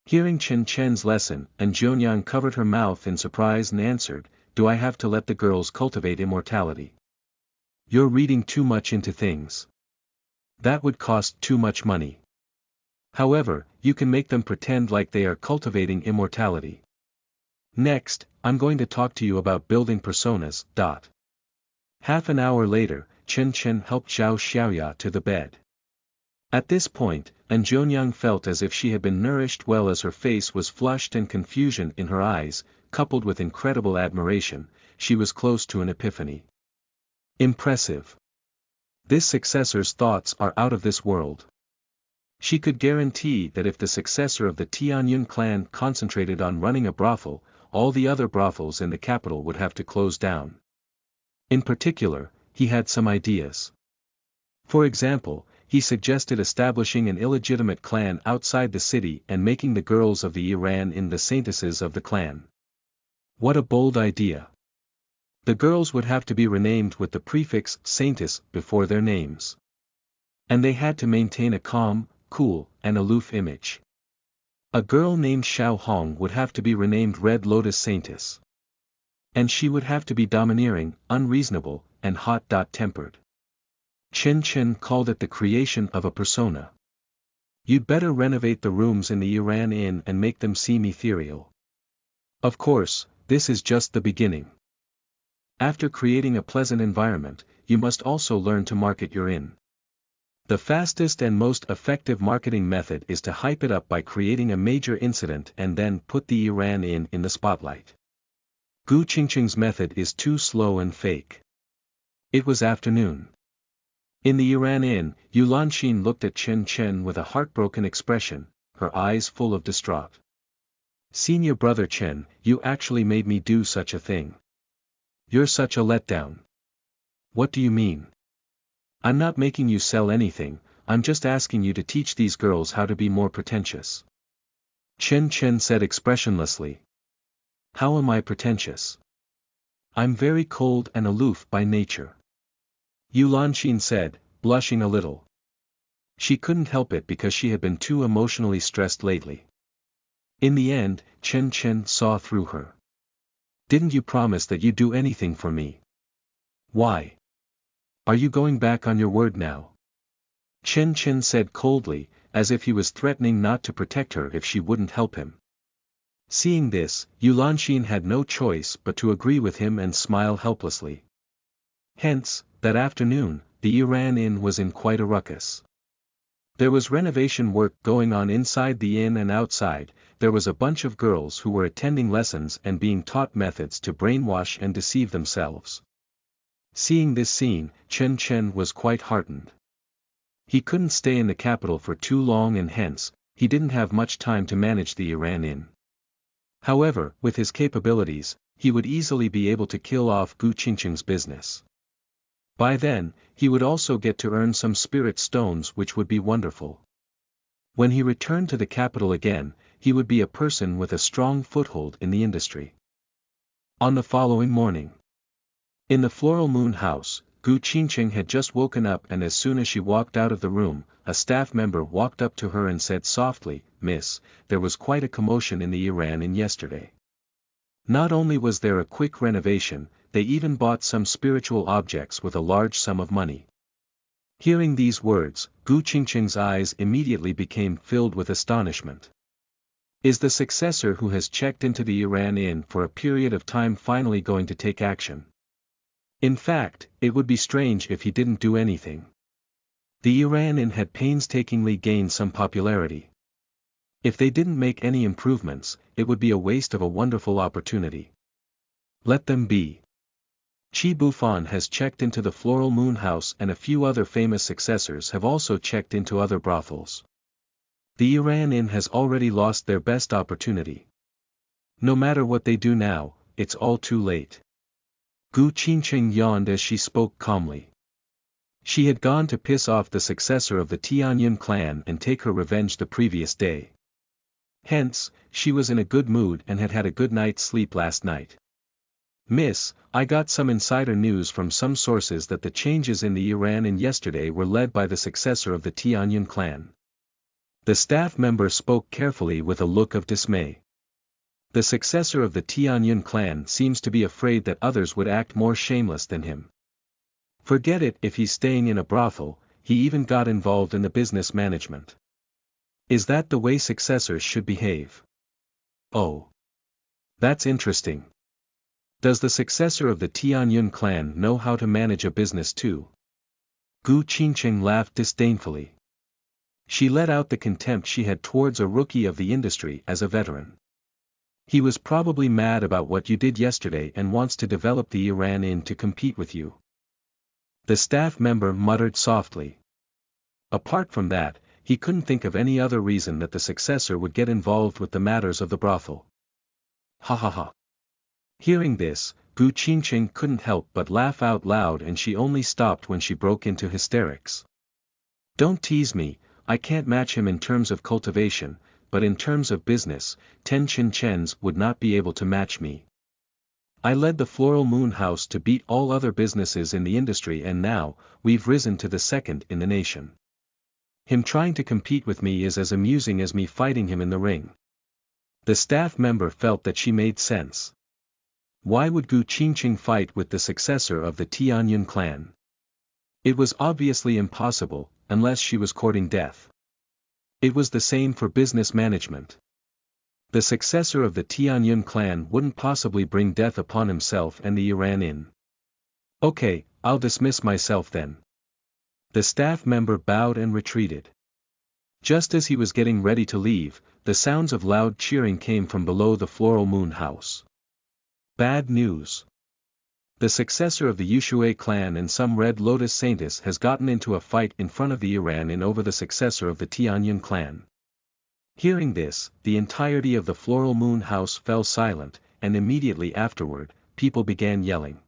Speaker 1: Hearing Chen Chen's lesson, and Jionyang covered her mouth in surprise and answered, "Do I have to let the girls cultivate immortality? You're reading too much into things. That would cost too much money. However, you can make them pretend like they are cultivating immortality. Next, I'm going to talk to you about building personas. Half an hour later, Chen Chen helped Zhao Xiaoya to the bed. At this point, and Jionyang felt as if she had been nourished well as her face was flushed and confusion in her eyes, coupled with incredible admiration, she was close to an epiphany. Impressive. This successor's thoughts are out of this world. She could guarantee that if the successor of the Tianyun clan concentrated on running a brothel, all the other brothels in the capital would have to close down. In particular, he had some ideas. For example, he suggested establishing an illegitimate clan outside the city and making the girls of the Iran-in the saintesses of the clan. What a bold idea. The girls would have to be renamed with the prefix saintess before their names. And they had to maintain a calm, cool, and aloof image. A girl named Xiao Hong would have to be renamed Red Lotus Saintess. And she would have to be domineering, unreasonable, and hot-tempered. Chen Chen called it the creation of a persona. You'd better renovate the rooms in the Iran-in and make them seem ethereal. Of course, this is just the beginning. After creating a pleasant environment, you must also learn to market your inn. The fastest and most effective marketing method is to hype it up by creating a major incident and then put the Iran-in in the spotlight. Gu Qingqing's method is too slow and fake. It was afternoon. In the Iran-in, Yu Lanxin looked at Chen Chen with a heartbroken expression, her eyes full of distraught. "Senior brother Chen, you actually made me do such a thing. You're such a letdown." "What do you mean?" "I'm not making you sell anything, I'm just asking you to teach these girls how to be more pretentious." Chen Chen said expressionlessly. "How am I pretentious? I'm very cold and aloof by nature." Yu Lanxin said, blushing a little. She couldn't help it because she had been too emotionally stressed lately. In the end, Chen Chen saw through her. "Didn't you promise that you'd do anything for me? Why? Are you going back on your word now?" Chen Chen said coldly, as if he was threatening not to protect her if she wouldn't help him. Seeing this, Yu Lanxin had no choice but to agree with him and smile helplessly. Hence, that afternoon, the Iran-in was in quite a ruckus. There was renovation work going on inside the inn and outside, there was a bunch of girls who were attending lessons and being taught methods to brainwash and deceive themselves. Seeing this scene, Chen Chen was quite heartened. He couldn't stay in the capital for too long and hence, he didn't have much time to manage the Iran-in. However, with his capabilities, he would easily be able to kill off Gu Qingqing's business. By then, he would also get to earn some spirit stones, which would be wonderful. When he returned to the capital again, he would be a person with a strong foothold in the industry. On the following morning, in the Floral Moon house, Gu Qingqing had just woken up, and as soon as she walked out of the room, a staff member walked up to her and said softly, "Miss, there was quite a commotion in the Iran in yesterday. Not only was there a quick renovation, they even bought some spiritual objects with a large sum of money." Hearing these words, Gu Qingqing's eyes immediately became filled with astonishment. Is the successor who has checked into the Iran Inn for a period of time finally going to take action? In fact, it would be strange if he didn't do anything. The Iran Inn had painstakingly gained some popularity. If they didn't make any improvements, it would be a waste of a wonderful opportunity. Let them be. Qi Bufan has checked into the Floral Moon house, and a few other famous successors have also checked into other brothels. The Iran Inn has already lost their best opportunity. No matter what they do now, it's all too late. Gu Qingqing yawned as she spoke calmly. She had gone to piss off the successor of the Tianyun clan and take her revenge the previous day. Hence, she was in a good mood and had had a good night's sleep last night. "Miss, I got some insider news from some sources that the changes in the Iran Inn yesterday were led by the successor of the Tianyun clan." The staff member spoke carefully with a look of dismay. The successor of the Tianyun clan seems to be afraid that others would act more shameless than him. Forget it, if he's staying in a brothel, he even got involved in the business management. Is that the way successors should behave? Oh. That's interesting. Does the successor of the Tianyun clan know how to manage a business too? Gu Qingqing laughed disdainfully. She let out the contempt she had towards a rookie of the industry as a veteran. He was probably mad about what you did yesterday and wants to develop the Iran Inn to compete with you. The staff member muttered softly. Apart from that, he couldn't think of any other reason that the successor would get involved with the matters of the brothel. Ha ha ha. Hearing this, Gu Qingqing couldn't help but laugh out loud, and she only stopped when she broke into hysterics. "Don't tease me, I can't match him in terms of cultivation, but in terms of business, 10 Chin-Chens would not be able to match me. I led the Floral Moon house to beat all other businesses in the industry, and now, we've risen to the second in the nation. Him trying to compete with me is as amusing as me fighting him in the ring." The staff member felt that she made sense. Why would Gu Qingqing fight with the successor of the Tianyun clan? It was obviously impossible, unless she was courting death. It was the same for business management. The successor of the Tianyun clan wouldn't possibly bring death upon himself and the Iran Inn. "Okay, I'll dismiss myself then." The staff member bowed and retreated. Just as he was getting ready to leave, the sounds of loud cheering came from below the Floral Moon house. Bad news. The successor of the Wuxia clan and some Red Lotus Saintess has gotten into a fight in front of the Iran Inn over the successor of the Tianyun clan. Hearing this, the entirety of the Floral Moon house fell silent, and immediately afterward, people began yelling.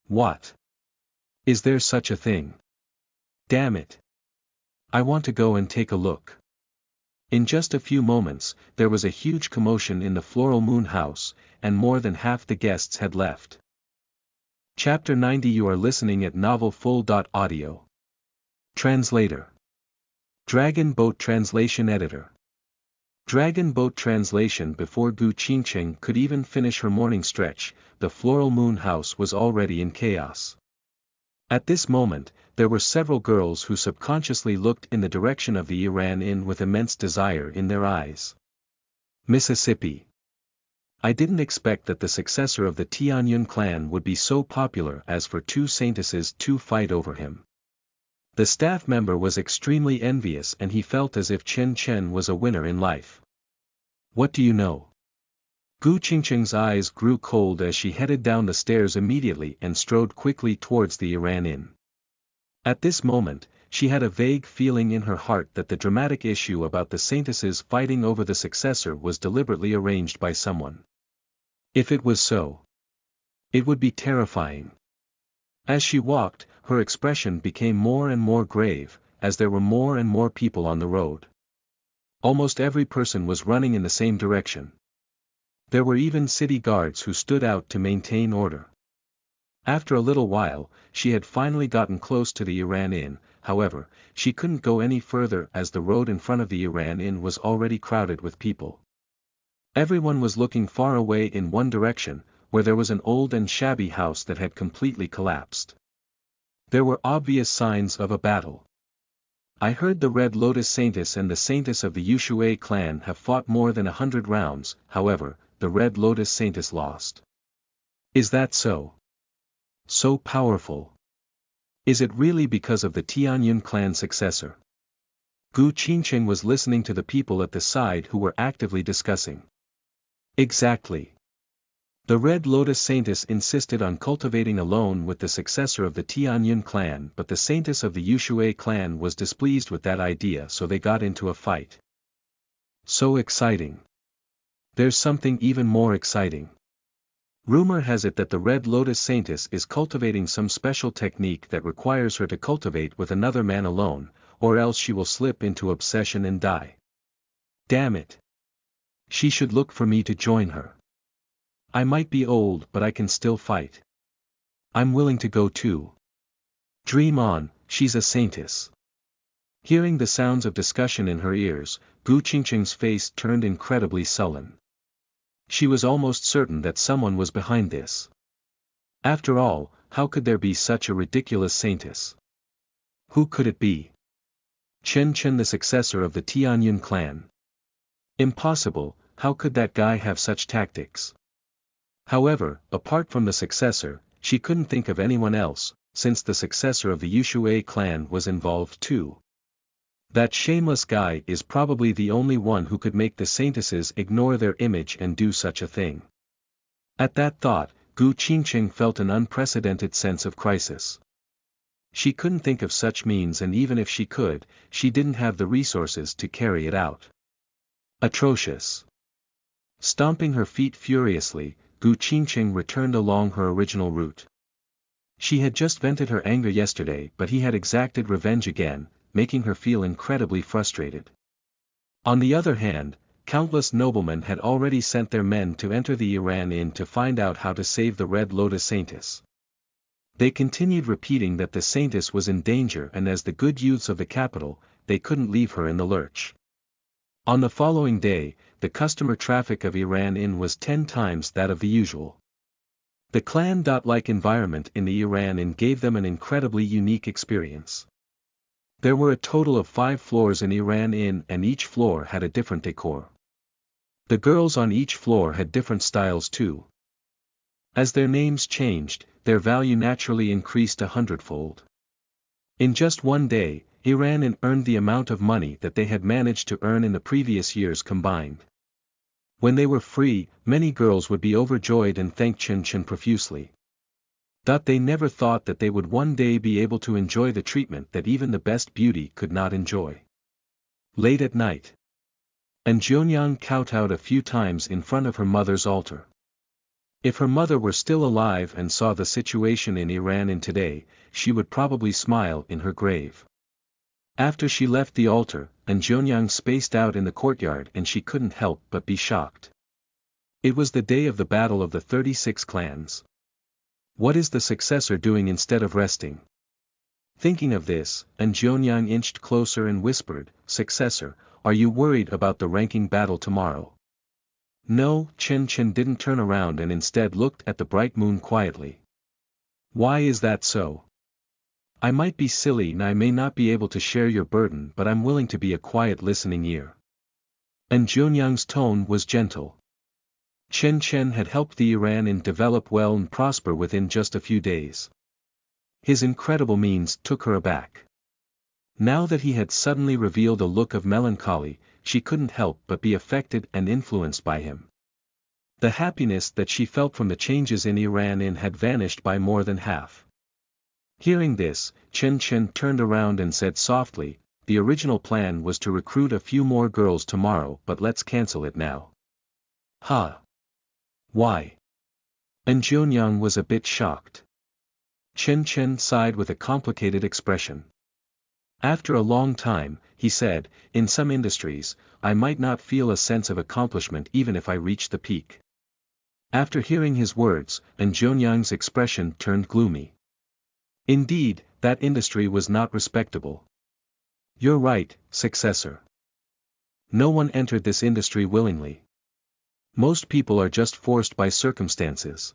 Speaker 1: "What? Is there such a thing? Damn it! I want to go and take a look." In just a few moments, there was a huge commotion in the Floral Moon house, and more than half the guests had left. Chapter 90. You are listening at novelfull.audio. Translator. Dragon Boat Translation Editor. Dragon Boat Translation. Before Gu Qingqing could even finish her morning stretch, the Floral Moon house was already in chaos. At this moment, there were several girls who subconsciously looked in the direction of the Iran Inn with immense desire in their eyes. Mississippi. I didn't expect that the successor of the Tianyun clan would be so popular as for two saintesses to fight over him. The staff member was extremely envious, and he felt as if Chen Chen was a winner in life. What do you know? Gu Qingqing's eyes grew cold as she headed down the stairs immediately and strode quickly towards the Iran Inn. At this moment, she had a vague feeling in her heart that the dramatic issue about the saintesses fighting over the successor was deliberately arranged by someone. If it was so, it would be terrifying. As she walked, her expression became more and more grave, as there were more and more people on the road. Almost every person was running in the same direction. There were even city guards who stood out to maintain order. After a little while, she had finally gotten close to the Iran Inn. However, she couldn't go any further as the road in front of the Iran Inn was already crowded with people. Everyone was looking far away in one direction, where there was an old and shabby house that had completely collapsed. There were obvious signs of a battle. I heard the Red Lotus Saintess and the Saintess of the Wuxia clan have fought more than 100 rounds. However, the Red Lotus Saintess lost. Is that so? So powerful. Is it really because of the Tianyun clan successor? Gu Qingqing was listening to the people at the side who were actively discussing. Exactly. The Red Lotus Saintess insisted on cultivating alone with the successor of the Tianyun clan, but the Saintess of the Wuxia clan was displeased with that idea, so they got into a fight. So exciting. There's something even more exciting. Rumor has it that the Red Lotus Saintess is cultivating some special technique that requires her to cultivate with another man alone, or else she will slip into obsession and die. Damn it. She should look for me to join her. I might be old, but I can still fight. I'm willing to go too. Dream on, she's a saintess. Hearing the sounds of discussion in her ears, Gu Qingqing's face turned incredibly sullen. She was almost certain that someone was behind this. After all, how could there be such a ridiculous saintess? Who could it be? Chen Chen, the successor of the Tianyun clan? Impossible. How could that guy have such tactics? However, apart from the successor, she couldn't think of anyone else, since the successor of the Wuxia clan was involved too. That shameless guy is probably the only one who could make the saintesses ignore their image and do such a thing. At that thought, Gu Qingqing felt an unprecedented sense of crisis. She couldn't think of such means, and even if she could, she didn't have the resources to carry it out. Atrocious. Stomping her feet furiously, Gu Qingqing returned along her original route. She had just vented her anger yesterday, but he had exacted revenge again, making her feel incredibly frustrated. On the other hand, countless noblemen had already sent their men to enter the Iran Inn to find out how to save the Red Lotus Saintess. They continued repeating that the Saintess was in danger, and as the good youths of the capital, they couldn't leave her in the lurch. On the following day, the customer traffic of Iran Inn was 10 times that of the usual. The clan-like environment in the Iran Inn gave them an incredibly unique experience. There were a total of 5 floors in Iran Inn, and each floor had a different decor. The girls on each floor had different styles too. As their names changed, their value naturally increased 100-fold. In just one day, Iran Inn earned the amount of money that they had managed to earn in the previous years combined. When they were free, many girls would be overjoyed and thank Chen Chen profusely. They never thought that they would one day be able to enjoy the treatment that even the best beauty could not enjoy. Late at night, and Jionyang kowtowed a few times in front of her mother's altar. If her mother were still alive and saw the situation in Iran Inn today, she would probably smile in her grave. After she left the altar, and Jionyang spaced out in the courtyard, and she couldn't help but be shocked. It was the day of the battle of the 36 clans. What is the successor doing instead of resting? Thinking of this, and Jionyang inched closer and whispered, "Successor, are you worried about the ranking battle tomorrow?" No, Chen Chen didn't turn around and instead looked at the bright moon quietly. Why is that so? I might be silly and I may not be able to share your burden, but I'm willing to be a quiet listening ear. And Jionyang's tone was gentle. Chen Chen had helped the Iran Inn develop well and prosper within just a few days. His incredible means took her aback. Now that he had suddenly revealed a look of melancholy, she couldn't help but be affected and influenced by him. The happiness that she felt from the changes in Iran Inn had vanished by more than half. Hearing this, Chen Chen turned around and said softly, "The original plan was to recruit a few more girls tomorrow, but let's cancel it now." "Huh? Why?" And Jianyang was a bit shocked. Chen Chen sighed with a complicated expression. After a long time, he said, in some industries, I might not feel a sense of accomplishment even if I reach the peak. After hearing his words, and Jianyang's expression turned gloomy. Indeed, that industry was not respectable. You're right, successor. No one entered this industry willingly. Most people are just forced by circumstances.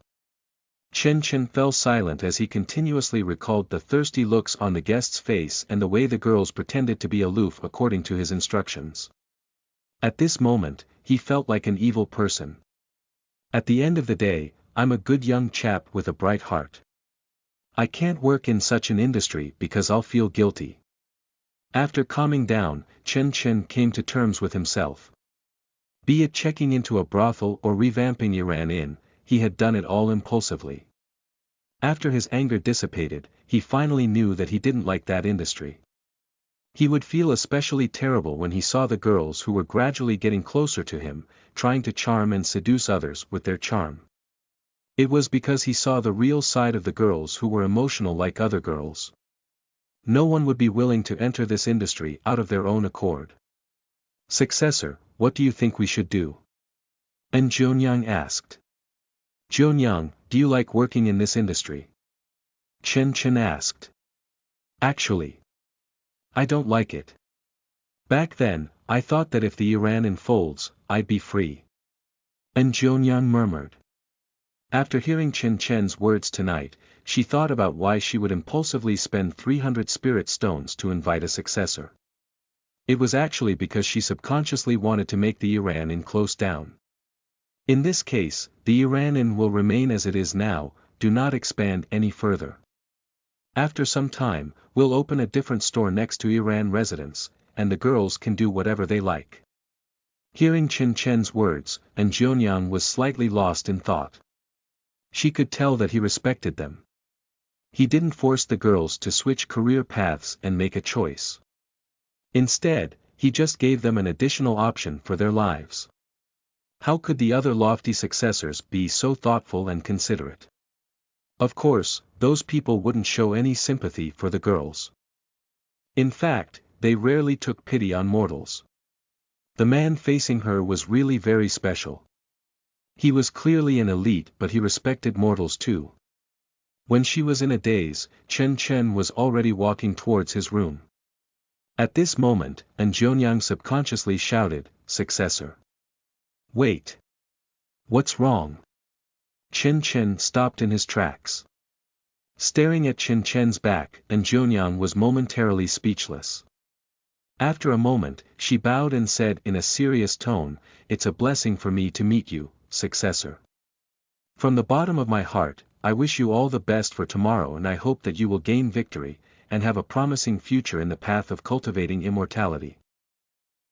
Speaker 1: Chen Chen fell silent as he continuously recalled the thirsty looks on the guest's face and the way the girls pretended to be aloof according to his instructions. At this moment, he felt like an evil person. At the end of the day, I'm a good young chap with a bright heart. I can't work in such an industry because I'll feel guilty. After calming down, Chen Chen came to terms with himself. Be it checking into a brothel or revamping Iran Inn, he had done it all impulsively. After his anger dissipated, he finally knew that he didn't like that industry. He would feel especially terrible when he saw the girls who were gradually getting closer to him, trying to charm and seduce others with their charm. It was because he saw the real side of the girls who were emotional like other girls. No one would be willing to enter this industry out of their own accord. Successor, what do you think we should do? And Jianyang asked. Jianyang, do you like working in this industry? Chen Chen asked. Actually, I don't like it. Back then, I thought that if the Iran unfolds, I'd be free. And Jianyang murmured. After hearing Chen Chen's words tonight, she thought about why she would impulsively spend 300 spirit stones to invite a successor. It was actually because she subconsciously wanted to make the Iran Inn close down. In this case, the Iran Inn will remain as it is now, do not expand any further. After some time, we'll open a different store next to Iran residence, and the girls can do whatever they like. Hearing Chen Chen's words, and Jianyang was slightly lost in thought. She could tell that he respected them. He didn't force the girls to switch career paths and make a choice. Instead, he just gave them an additional option for their lives. How could the other lofty successors be so thoughtful and considerate? Of course, those people wouldn't show any sympathy for the girls. In fact, they rarely took pity on mortals. The man facing her was really very special. He was clearly an elite, but he respected mortals too. When she was in a daze, Chen Chen was already walking towards his room. At this moment, and Jianyang subconsciously shouted, "Successor." Wait. What's wrong? Chen Chen stopped in his tracks. Staring at Chen Chen's back, and Jianyang was momentarily speechless. After a moment, she bowed and said in a serious tone, "It's a blessing for me to meet you, successor. From the bottom of my heart, I wish you all the best for tomorrow, and I hope that you will gain victory, and have a promising future in the path of cultivating immortality."